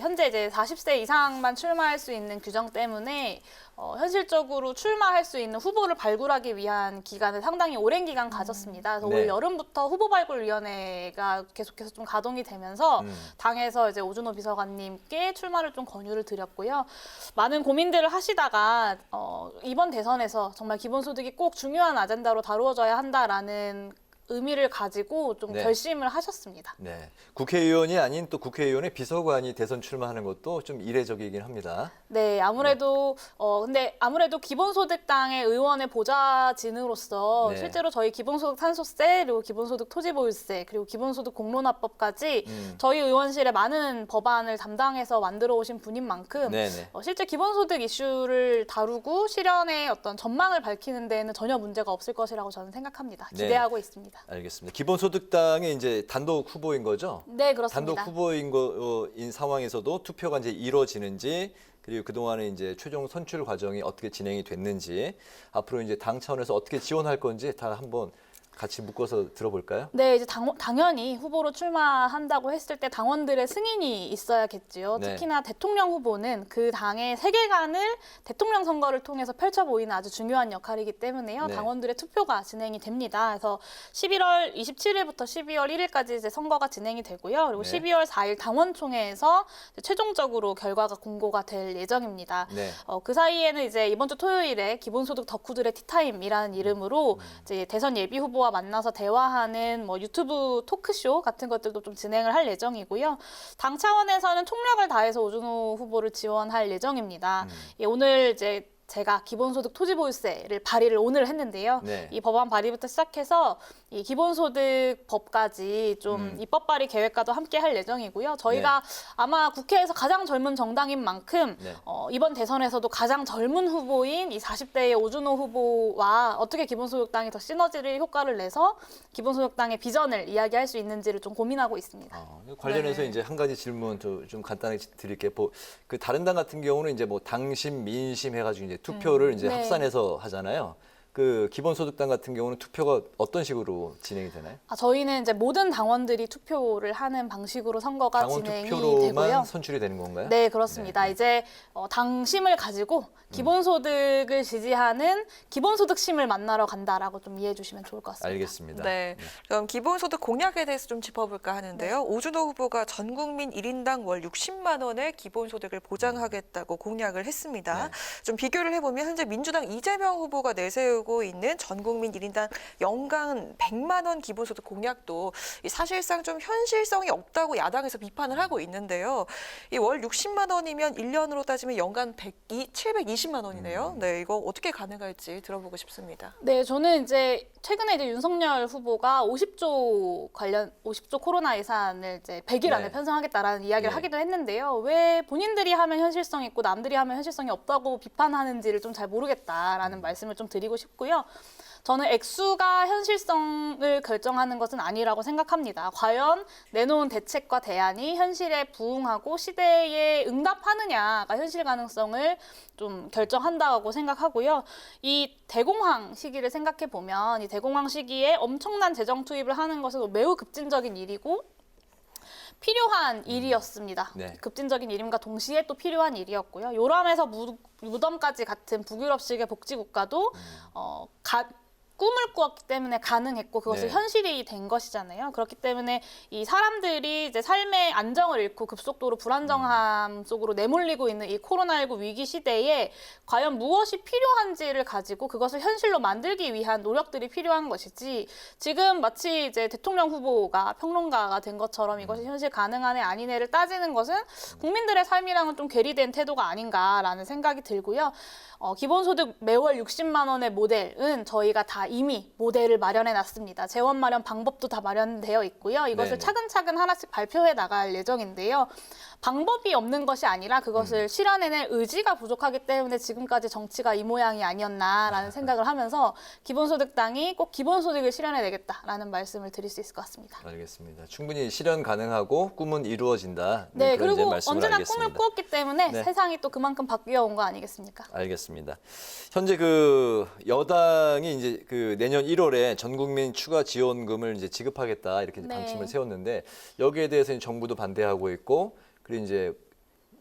Speaker 6: 현재 이제 40세 이상만 출마할 수 있는 규정 때문에 현실적으로 출마할 수 있는 후보를 발굴하기 위한 기간을 상당히 오랜 기간 가졌습니다. 그래서
Speaker 2: 네.
Speaker 6: 올 여름부터 후보발굴위원회가 계속해서 좀 가동이 되면서 당에서 이제 오준호 비서관님께 출마를 좀 권유를 드렸고요. 많은 고민들을 하시다가 이번 대선에서 정말 기본소득이 꼭 중요한 아젠다로 다루어져야 한다라는 의미를 가지고 좀
Speaker 2: 네.
Speaker 6: 결심을 하셨습니다.
Speaker 2: 네, 국회의원이 아닌 또 국회의원의 비서관이 대선 출마하는 것도 좀 이례적이긴 합니다.
Speaker 6: 네, 아무래도 근데 아무래도 기본소득당의 의원의 보좌진으로서
Speaker 2: 네.
Speaker 6: 실제로 저희 기본소득 탄소세 그리고 기본소득 토지보유세 그리고 기본소득 공론화법까지 저희 의원실에 많은 법안을 담당해서 만들어 오신 분인 만큼
Speaker 2: 네네.
Speaker 6: 실제 기본소득 이슈를 다루고 실현의 어떤 전망을 밝히는 데에는 전혀 문제가 없을 것이라고 저는 생각합니다.
Speaker 2: 네.
Speaker 6: 기대하고 있습니다.
Speaker 2: 알겠습니다. 기본소득당의 이제 단독 후보인 거죠?
Speaker 6: 네, 그렇습니다.
Speaker 2: 단독 후보인 상황에서도 투표가 이제 이루어지는지 그리고 그동안의 이제 최종 선출 과정이 어떻게 진행이 됐는지 앞으로 이제 당 차원에서 어떻게 지원할 건지 다 한번 같이 묶어서 들어볼까요?
Speaker 6: 네, 이제 당연히 후보로 출마한다고 했을 때 당원들의 승인이 있어야겠지요.
Speaker 2: 네.
Speaker 6: 특히나 대통령 후보는 그 당의 세계관을 대통령 선거를 통해서 펼쳐 보이는 아주 중요한 역할이기 때문에요.
Speaker 2: 네.
Speaker 6: 당원들의 투표가 진행이 됩니다. 그래서 11월 27일부터 12월 1일까지 이제 선거가 진행이 되고요. 그리고
Speaker 2: 네.
Speaker 6: 12월 4일 당원총회에서 최종적으로 결과가 공고가 될 예정입니다.
Speaker 2: 네.
Speaker 6: 그 사이에는 이제 이번 주 토요일에 기본소득 덕후들의 티타임이라는 이름으로 이제 대선 예비 후보와 만나서 대화하는 뭐 유튜브 토크쇼 같은 것들도 좀 진행을 할 예정이고요. 당 차원에서는 총력을 다해서 오준호 후보를 지원할 예정입니다. 예, 오늘 이제 제가 기본소득 토지보유세를 발의를 오늘 했는데요.
Speaker 2: 네.
Speaker 6: 이 법안 발의부터 시작해서 이 기본소득 법까지 좀 입법 발의 계획과도 함께 할 예정이고요. 저희가 아마 국회에서 가장 젊은 정당인 만큼
Speaker 2: 네.
Speaker 6: 이번 대선에서도 가장 젊은 후보인 이 40대의 오준호 후보와 어떻게 기본소득당이 더 시너지를 효과를 내서 기본소득당의 비전을 이야기할 수 있는지를 좀 고민하고 있습니다.
Speaker 2: 관련해서
Speaker 6: 네.
Speaker 2: 이제 한 가지 질문 좀 간단하게 드릴게요. 그 다른 당 같은 경우는 이제 뭐 당심, 민심 해가지고 이제 투표를 이제
Speaker 6: 네.
Speaker 2: 합산해서 하잖아요. 그 기본소득당 같은 경우는 투표가 어떤 식으로 진행이 되나요?
Speaker 6: 저희는 이제 모든 당원들이 투표를 하는 방식으로 선거가
Speaker 2: 당원
Speaker 6: 진행이
Speaker 2: 투표로만
Speaker 6: 되고요.
Speaker 2: 선출이 되는 건가요?
Speaker 6: 네, 그렇습니다. 이제 당심을 가지고 기본소득을 지지하는 기본소득심을 만나러 간다라고 좀 이해해 주시면 좋을 것 같습니다.
Speaker 2: 알겠습니다.
Speaker 1: 네. 그럼 기본소득 공약에 대해서 좀 짚어볼까 하는데요. 오준호 후보가 전 국민 1인당 월 60만 원의 기본소득을 보장하겠다고 공약을 했습니다. 좀 비교를 해보면 현재 민주당 이재명 후보가 내세우고 있는 전 국민 1인당 연간 100만 원 기본소득 공약도 사실상 좀 현실성이 없다고 야당에서 비판을 하고 있는데요. 이 월 60만 원이면 1년으로 따지면 연간 720만 원이네요. 네, 이거 어떻게 가능할지 들어보고 싶습니다.
Speaker 6: 네, 저는 이제 최근에 이제 윤석열 후보가 50조 코로나 예산을 이제 100일 안에
Speaker 2: 네.
Speaker 6: 편성하겠다라는 이야기를
Speaker 2: 네.
Speaker 6: 하기도 했는데요. 왜 본인들이 하면 현실성 있고 남들이 하면 현실성이 없다고 비판하는지를 좀 잘 모르겠다라는 말씀을 좀 드리고 싶고요. 저는 액수가 현실성을 결정하는 것은 아니라고 생각합니다. 과연 내놓은 대책과 대안이 현실에 부응하고 시대에 응답하느냐가 현실 가능성을 좀 결정한다고 생각하고요. 이 대공황 시기를 생각해 보면 이 대공황 시기에 엄청난 재정 투입을 하는 것은 매우 급진적인 일이고 필요한 일이었습니다.
Speaker 2: 네.
Speaker 6: 급진적인 일임과 동시에 또 필요한 일이었고요. 요람에서 무덤까지 같은 북유럽식의 복지국가도 꿈을 꾸었기 때문에 가능했고 그것을
Speaker 2: 네.
Speaker 6: 현실이 된 것이잖아요. 그렇기 때문에 이 사람들이 이제 삶의 안정을 잃고 급속도로 불안정함 속으로 내몰리고 있는 이 코로나19 위기 시대에 과연 무엇이 필요한지를 가지고 그것을 현실로 만들기 위한 노력들이 필요한 것이지 지금 마치 이제 대통령 후보가 평론가가 된 것처럼 이것이 현실 가능하네 아니네를 따지는 것은 국민들의 삶이랑은 좀 괴리된 태도가 아닌가라는 생각이 들고요. 기본소득 매월 60만 원의 모델은 저희가 다 다 이미 모델을 마련해 놨습니다. 재원 마련 방법도 다 마련되어 있고요. 이것을
Speaker 2: 네네.
Speaker 6: 차근차근 하나씩 발표해 나갈 예정인데요. 방법이 없는 것이 아니라 그것을 실현해낼 의지가 부족하기 때문에 지금까지 정치가 이 모양이 아니었나라는 생각을 하면서 기본소득당이 꼭 기본소득을 실현해내겠다라는 말씀을 드릴 수 있을 것 같습니다.
Speaker 2: 알겠습니다. 충분히 실현 가능하고 꿈은 이루어진다.
Speaker 6: 네,
Speaker 2: 그런 이제
Speaker 6: 그리고
Speaker 2: 말씀을
Speaker 6: 언제나
Speaker 2: 알겠습니다.
Speaker 6: 꿈을 꾸었기 때문에
Speaker 2: 네.
Speaker 6: 세상이 또 그만큼 바뀌어 온 거 아니겠습니까?
Speaker 2: 알겠습니다. 현재 그 여당이 이제 그 내년 1월에 전국민 추가 지원금을 이제 지급하겠다 이렇게 이제
Speaker 6: 네.
Speaker 2: 방침을 세웠는데 여기에 대해서 정부도 반대하고 있고 그리고 이제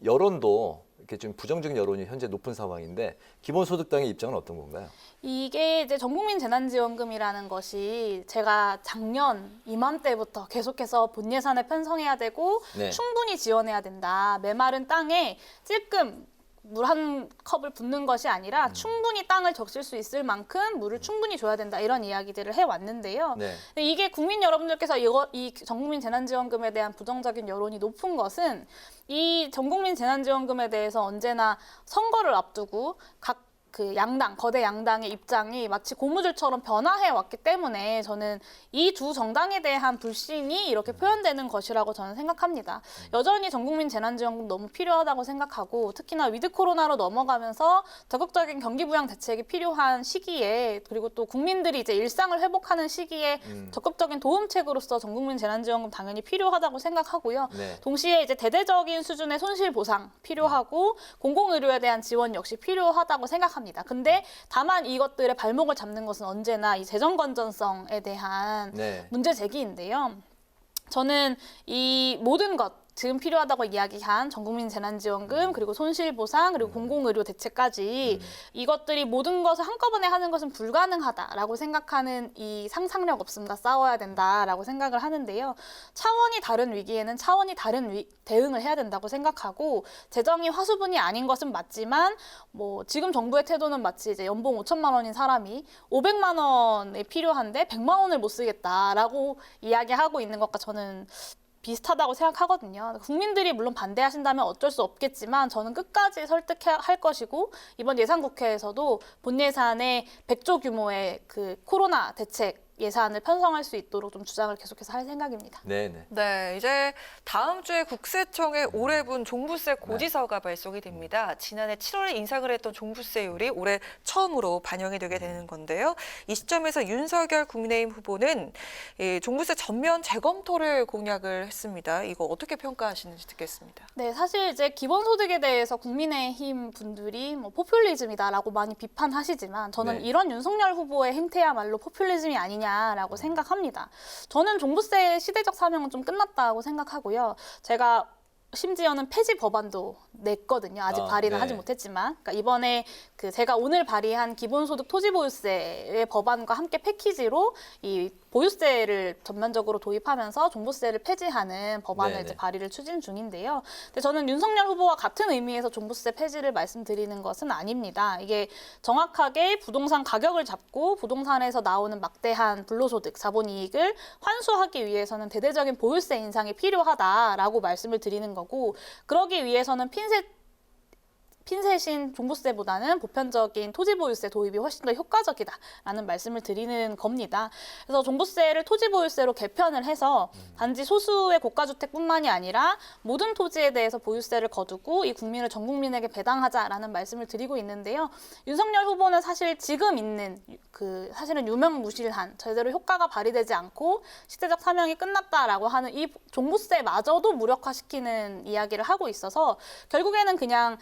Speaker 2: 여론도 이렇게 좀 부정적인 여론이 현재 높은 상황인데 기본소득당의 입장은 어떤 건가요?
Speaker 6: 이게 이제 전국민 재난지원금이라는 것이 제가 작년 이맘때부터 계속해서 본 예산을 편성해야 되고
Speaker 2: 네.
Speaker 6: 충분히 지원해야 된다. 메마른 땅에 찔끔 물 한 컵을 붓는 것이 아니라 충분히 땅을 적실 수 있을 만큼 물을 충분히 줘야 된다. 이런 이야기들을 해왔는데요.
Speaker 2: 네.
Speaker 6: 근데 이게 국민 여러분들께서 이 전국민 재난지원금에 대한 부정적인 여론이 높은 것은 이 전국민 재난지원금에 대해서 언제나 선거를 앞두고 각 그 양당, 거대 양당의 입장이 마치 고무줄처럼 변화해 왔기 때문에 저는 이 두 정당에 대한 불신이 이렇게 표현되는 것이라고 저는 생각합니다. 여전히 전국민 재난지원금 너무 필요하다고 생각하고 특히나 위드 코로나로 넘어가면서 적극적인 경기 부양 대책이 필요한 시기에 그리고 또 국민들이 이제 일상을 회복하는 시기에 적극적인 도움책으로서 전국민 재난지원금 당연히 필요하다고 생각하고요.
Speaker 2: 네.
Speaker 6: 동시에 이제 대대적인 수준의 손실 보상 필요하고 공공의료에 대한 지원 역시 필요하다고 생각합니다. 근데 다만 이것들의 발목을 잡는 것은 언제나 이 재정 건전성에 대한
Speaker 2: 네.
Speaker 6: 문제 제기인데요. 저는 이 모든 것 지금 필요하다고 이야기한 전국민 재난지원금 그리고 손실보상 그리고 공공의료 대책까지 이것들이 모든 것을 한꺼번에 하는 것은 불가능하다라고 생각하는 이 상상력 없음과 싸워야 된다라고 생각을 하는데요. 차원이 다른 위기에는 차원이 다른 대응을 해야 된다고 생각하고 재정이 화수분이 아닌 것은 맞지만 뭐 지금 정부의 태도는 마치 이제 연봉 5천만 원인 사람이 500만 원이 필요한데 100만 원을 못 쓰겠다라고 이야기하고 있는 것과 저는 비슷하다고 생각하거든요. 국민들이 물론 반대하신다면 어쩔 수 없겠지만 저는 끝까지 설득할 것이고 이번 예산국회에서도 본 예산에 100조 규모의 그 코로나 대책 예산을 편성할 수 있도록 좀 주장을 계속해서 할 생각입니다.
Speaker 2: 네네.
Speaker 1: 네, 이제 다음 주에 국세청에 올해분 종부세 고지서가 발송이 됩니다. 지난해 7월에 인상을 했던 종부세율이 올해 처음으로 반영이 되게 되는 건데요. 이 시점에서 윤석열 국민의힘 후보는 이 종부세 전면 재검토를 공약을 했습니다. 이거 어떻게 평가하시는지 듣겠습니다.
Speaker 6: 네, 사실 이제 기본소득에 대해서 국민의힘 분들이 뭐 포퓰리즘이다라고 많이 비판하시지만 저는
Speaker 2: 네.
Speaker 6: 이런 윤석열 후보의 행태야말로 포퓰리즘이 아니냐라고 생각합니다. 저는 종부세 시대적 사명은 좀 끝났다고 생각하고요. 제가 심지어는 폐지 법안도 냈거든요. 아직 발의는
Speaker 2: 네.
Speaker 6: 하지 못했지만. 그러니까 이번에 그 제가 오늘 발의한 기본소득 토지보유세의 법안과 함께 패키지로 이 보유세를 전면적으로 도입하면서 종부세를 폐지하는 법안을
Speaker 2: 네네.
Speaker 6: 이제 발의를 추진 중인데요. 근데 저는 윤석열 후보와 같은 의미에서 종부세 폐지를 말씀드리는 것은 아닙니다. 이게 정확하게 부동산 가격을 잡고 부동산에서 나오는 막대한 불로소득, 자본이익을 환수하기 위해서는 대대적인 보유세 인상이 필요하다라고 말씀을 드리는 거고 그러기 위해서는 핀셋인 종부세보다는 보편적인 토지보유세 도입이 훨씬 더 효과적이다라는 말씀을 드리는 겁니다. 그래서 종부세를 토지보유세로 개편을 해서 단지 소수의 고가주택뿐만이 아니라 모든 토지에 대해서 보유세를 거두고 이 국민을 전 국민에게 배당하자라는 말씀을 드리고 있는데요. 윤석열 후보는 사실 지금 있는 사실은 유명무실한 제대로 효과가 발휘되지 않고 시대적 사명이 끝났다라고 하는 이 종부세마저도 무력화시키는 이야기를 하고 있어서 결국에는 그냥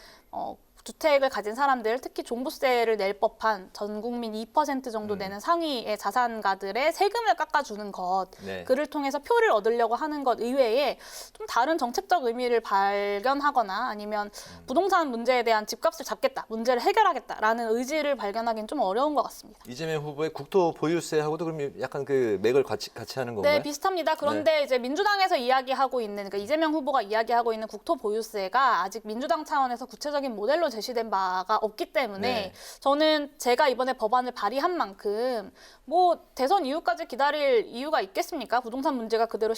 Speaker 6: 주택을 가진 사람들, 특히 종부세를 낼 법한 전 국민 2% 정도 되는 상위의 자산가들의 세금을 깎아주는 것,
Speaker 2: 네.
Speaker 6: 그를 통해서 표를 얻으려고 하는 것 이외에 좀 다른 정책적 의미를 발견하거나 아니면 부동산 문제에 대한 집값을 잡겠다, 문제를 해결하겠다라는 의지를 발견하기는 좀 어려운 것 같습니다.
Speaker 2: 이재명 후보의 국토 보유세하고도 그럼 약간 그 맥을 같이 하는 건가요?
Speaker 6: 네, 비슷합니다. 그런데 이제 민주당에서 이야기하고 있는, 그러니까 이재명 후보가 이야기하고 있는 국토 보유세가 아직 민주당 차원에서 구체적인 모델로 제시된 바가 없기 때문에
Speaker 2: 네.
Speaker 6: 저는 제가 이번에 법안을 발의한 만큼 뭐 대선 이후까지 기다릴 이유가 있겠습니까? 부동산 문제가 그대로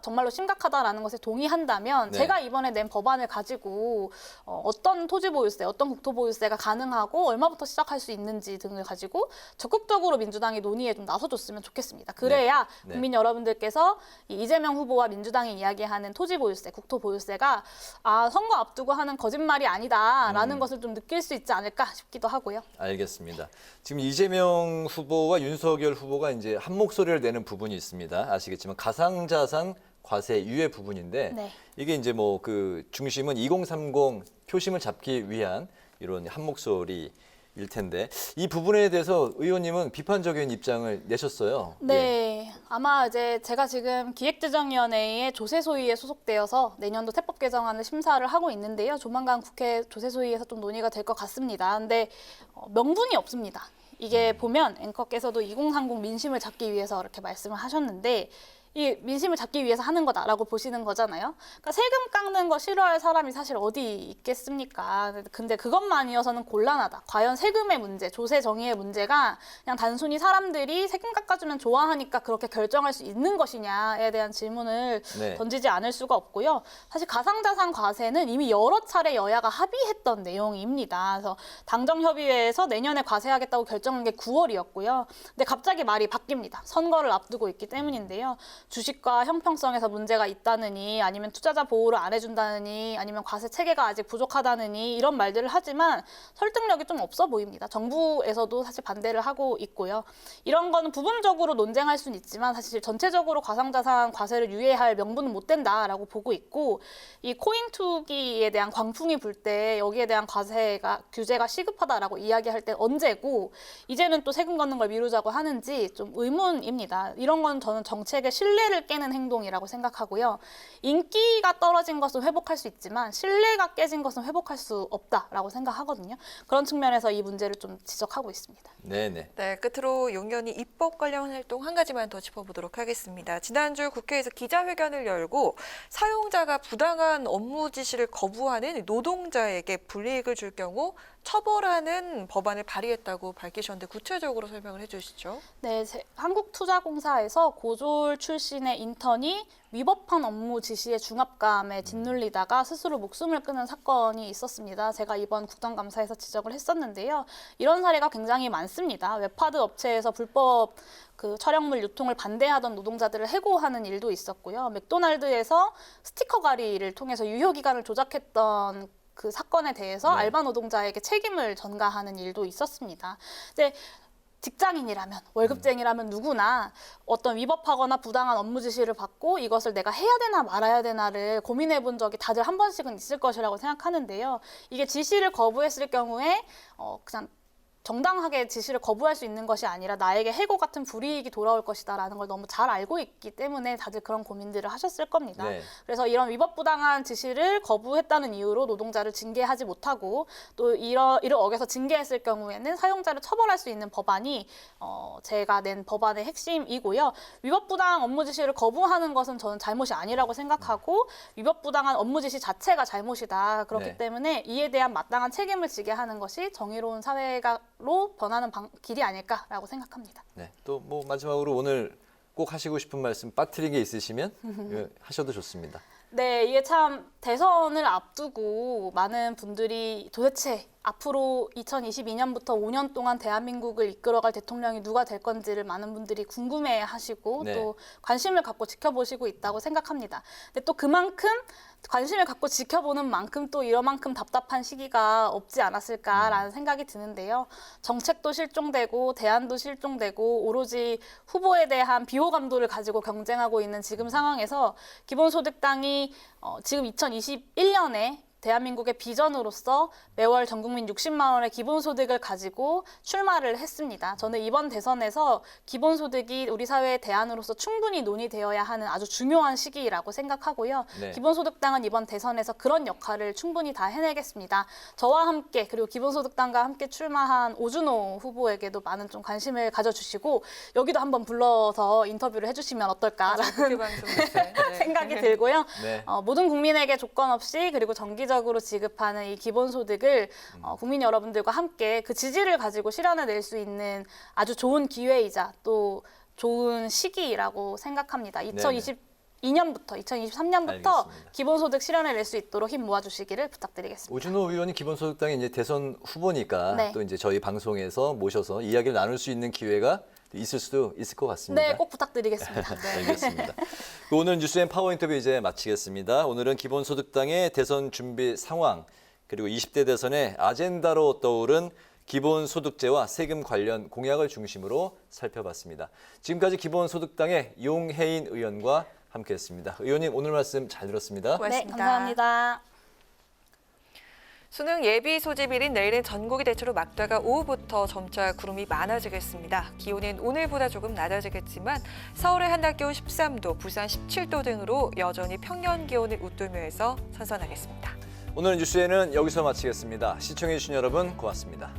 Speaker 6: 정말로 심각하다라는 것에 동의한다면
Speaker 2: 네.
Speaker 6: 제가 이번에 낸 법안을 가지고 어떤 토지보유세, 어떤 국토보유세가 가능하고 얼마부터 시작할 수 있는지 등을 가지고 적극적으로 민주당이 논의에 좀 나서줬으면 좋겠습니다. 그래야
Speaker 2: 네.
Speaker 6: 국민 여러분들께서 이 이재명 후보와 민주당이 이야기하는 토지보유세, 국토보유세가 선거 앞두고 하는 거짓말이 아니다라는 것을 좀 느낄 수 있지 않을까 싶기도 하고요.
Speaker 2: 알겠습니다. 지금 이재명 후보와 윤석열 후보가 이제 한 목소리를 내는 부분이 있습니다. 아시겠지만 가상자산 과세 유예 부분인데
Speaker 6: 네.
Speaker 2: 이게 이제 뭐 그 중심은 2030 표심을 잡기 위한 이런 한 목소리일 텐데 이 부분에 대해서 의원님은 비판적인 입장을 내셨어요.
Speaker 6: 네, 아마 이제 제가 지금 기획재정위원회의 조세소위에 소속되어서 내년도 세법 개정안을 심사를 하고 있는데요. 조만간 국회 조세소위에서 좀 논의가 될 것 같습니다. 근데 명분이 없습니다. 이게 보면 앵커께서도 2030 민심을 잡기 위해서 이렇게 말씀을 하셨는데 이 민심을 잡기 위해서 하는 거다라고 보시는 거잖아요. 그러니까 세금 깎는 거 싫어할 사람이 사실 어디 있겠습니까? 근데 그것만이어서는 곤란하다. 과연 세금의 문제, 조세 정의의 문제가 그냥 단순히 사람들이 세금 깎아주면 좋아하니까 그렇게 결정할 수 있는 것이냐에 대한 질문을
Speaker 2: 네.
Speaker 6: 던지지 않을 수가 없고요. 사실 가상자산 과세는 이미 여러 차례 여야가 합의했던 내용입니다. 그래서 당정협의회에서 내년에 과세하겠다고 결정한 게 9월이었고요. 근데 갑자기 말이 바뀝니다. 선거를 앞두고 있기 때문인데요. 주식과 형평성에서 문제가 있다느니 아니면 투자자 보호를 안 해준다느니 아니면 과세 체계가 아직 부족하다느니 이런 말들을 하지만 설득력이 좀 없어 보입니다. 정부에서도 사실 반대를 하고 있고요. 이런 거는 부분적으로 논쟁할 수는 있지만 사실 전체적으로 가상자산 과세를 유예할 명분은 못 된다라고 보고 있고 이 코인 투기에 대한 광풍이 불 때 여기에 대한 규제가 시급하다라고 이야기할 때 언제고 이제는 또 세금 걷는 걸 미루자고 하는지 좀 의문입니다. 이런 건 저는 정책의 신뢰를 깨는 행동이라고 생각하고요. 인기가 떨어진 것은 회복할 수 있지만 신뢰가 깨진 것은 회복할 수 없다라고 생각하거든요. 그런 측면에서 이 문제를 좀 지적하고 있습니다.
Speaker 2: 네네.
Speaker 1: 네, 끝으로 용연이 입법 관련 활동 한 가지만 더 짚어보도록 하겠습니다. 지난주 국회에서 기자회견을 열고 사용자가 부당한 업무 지시를 거부하는 노동자에게 불이익을 줄 경우 처벌하는 법안을 발의했다고 밝히셨는데 구체적으로 설명을 해주시죠.
Speaker 6: 네, 한국투자공사에서 고졸 출신의 인턴이 위법한 업무 지시에 중압감에 짓눌리다가 스스로 목숨을 끊은 사건이 있었습니다. 제가 이번 국정감사에서 지적을 했었는데요. 이런 사례가 굉장히 많습니다. 웹하드 업체에서 불법 촬영물 유통을 반대하던 노동자들을 해고하는 일도 있었고요. 맥도날드에서 스티커 가리를 통해서 유효기간을 조작했던 그 사건에 대해서
Speaker 2: 네.
Speaker 6: 알바 노동자에게 책임을 전가하는 일도 있었습니다. 이제 직장인이라면 월급쟁이라면 누구나 어떤 위법하거나 부당한 업무 지시를 받고 이것을 내가 해야 되나 말아야 되나를 고민해 본 적이 다들 한 번씩은 있을 것이라고 생각하는데요. 이게 지시를 거부했을 경우에 그냥 정당하게 지시를 거부할 수 있는 것이 아니라 나에게 해고 같은 불이익이 돌아올 것이다라는 걸 너무 잘 알고 있기 때문에 다들 그런 고민들을 하셨을 겁니다.
Speaker 2: 네.
Speaker 6: 그래서 이런 위법부당한 지시를 거부했다는 이유로 노동자를 징계하지 못하고 또 이를 어겨서 징계했을 경우에는 사용자를 처벌할 수 있는 법안이 제가 낸 법안의 핵심이고요. 위법부당한 업무 지시를 거부하는 것은 저는 잘못이 아니라고 생각하고 위법부당한 업무 지시 자체가 잘못이다. 그렇기
Speaker 2: 네.
Speaker 6: 때문에 이에 대한 마땅한 책임을 지게 하는 것이 정의로운 사회로 변하는 길이 아닐까라고 생각합니다.
Speaker 2: 네. 또 뭐 마지막으로 오늘 꼭 하시고 싶은 말씀 빠뜨린 게 있으시면 하셔도 좋습니다.
Speaker 6: 네, 이게 참 대선을 앞두고 많은 분들이 도대체 앞으로 2022년부터 5년 동안 대한민국을 이끌어갈 대통령이 누가 될 건지를 많은 분들이 궁금해하시고
Speaker 2: 네.
Speaker 6: 또 관심을 갖고 지켜보시고 있다고 생각합니다. 근데 또 그만큼 관심을 갖고 지켜보는 만큼 또 이러만큼 답답한 시기가 없지 않았을까라는 생각이 드는데요. 정책도 실종되고 대안도 실종되고 오로지 후보에 대한 비호감도를 가지고 경쟁하고 있는 지금 상황에서 기본소득당이 지금 2021년에 대한민국의 비전으로서 매월 전 국민 60만 원의 기본소득을 가지고 출마를 했습니다. 저는 이번 대선에서 기본소득이 우리 사회의 대안으로서 충분히 논의되어야 하는 아주 중요한 시기라고 생각하고요.
Speaker 2: 네.
Speaker 6: 기본소득당은 이번 대선에서 그런 역할을 충분히 다 해내겠습니다. 저와 함께 그리고 기본소득당과 함께 출마한 오준호 후보에게도 많은 좀 관심을 가져주시고 여기도 한번 불러서 인터뷰를 해주시면 어떨까라는 생각이 들고요.
Speaker 2: 네.
Speaker 6: 모든 국민에게 조건 없이 그리고 정기적 일괄적으로 지급하는 이 기본소득을 국민 여러분들과 함께 그 지지를 가지고 실현해낼 수 있는 아주 좋은 기회이자 또 좋은 시기라고 생각합니다. 2022년부터 2023년부터 기본소득 실현해낼 수 있도록 힘 모아주시기를 부탁드리겠습니다.
Speaker 2: 오준호 의원이 기본소득당의 이제 대선 후보니까
Speaker 6: 네.
Speaker 2: 또 이제 저희 방송에서 모셔서 이야기를 나눌 수 있는 기회가 있을 수도 있을 것 같습니다.
Speaker 6: 네, 꼭 부탁드리겠습니다. 네.
Speaker 2: 알겠습니다. 오늘 뉴스앤 파워 인터뷰 이제 마치겠습니다. 오늘은 기본소득당의 대선 준비 상황 그리고 20대 대선의 아젠다로 떠오른 기본소득제와 세금 관련 공약을 중심으로 살펴봤습니다. 지금까지 기본소득당의 용혜인 의원과 함께했습니다. 의원님 오늘 말씀 잘 들었습니다.
Speaker 1: 고맙습니다.
Speaker 6: 네, 감사합니다.
Speaker 1: 수능 예비 소집일인 내일은 전국이 대체로 맑다가 오후부터 점차 구름이 많아지겠습니다. 기온은 오늘보다 조금 낮아지겠지만 서울의 한낮 기온 13도, 부산 17도 등으로 여전히 평년 기온을 웃돌면서 선선하겠습니다.
Speaker 2: 오늘 뉴스에는 여기서 마치겠습니다. 시청해주신 여러분 고맙습니다.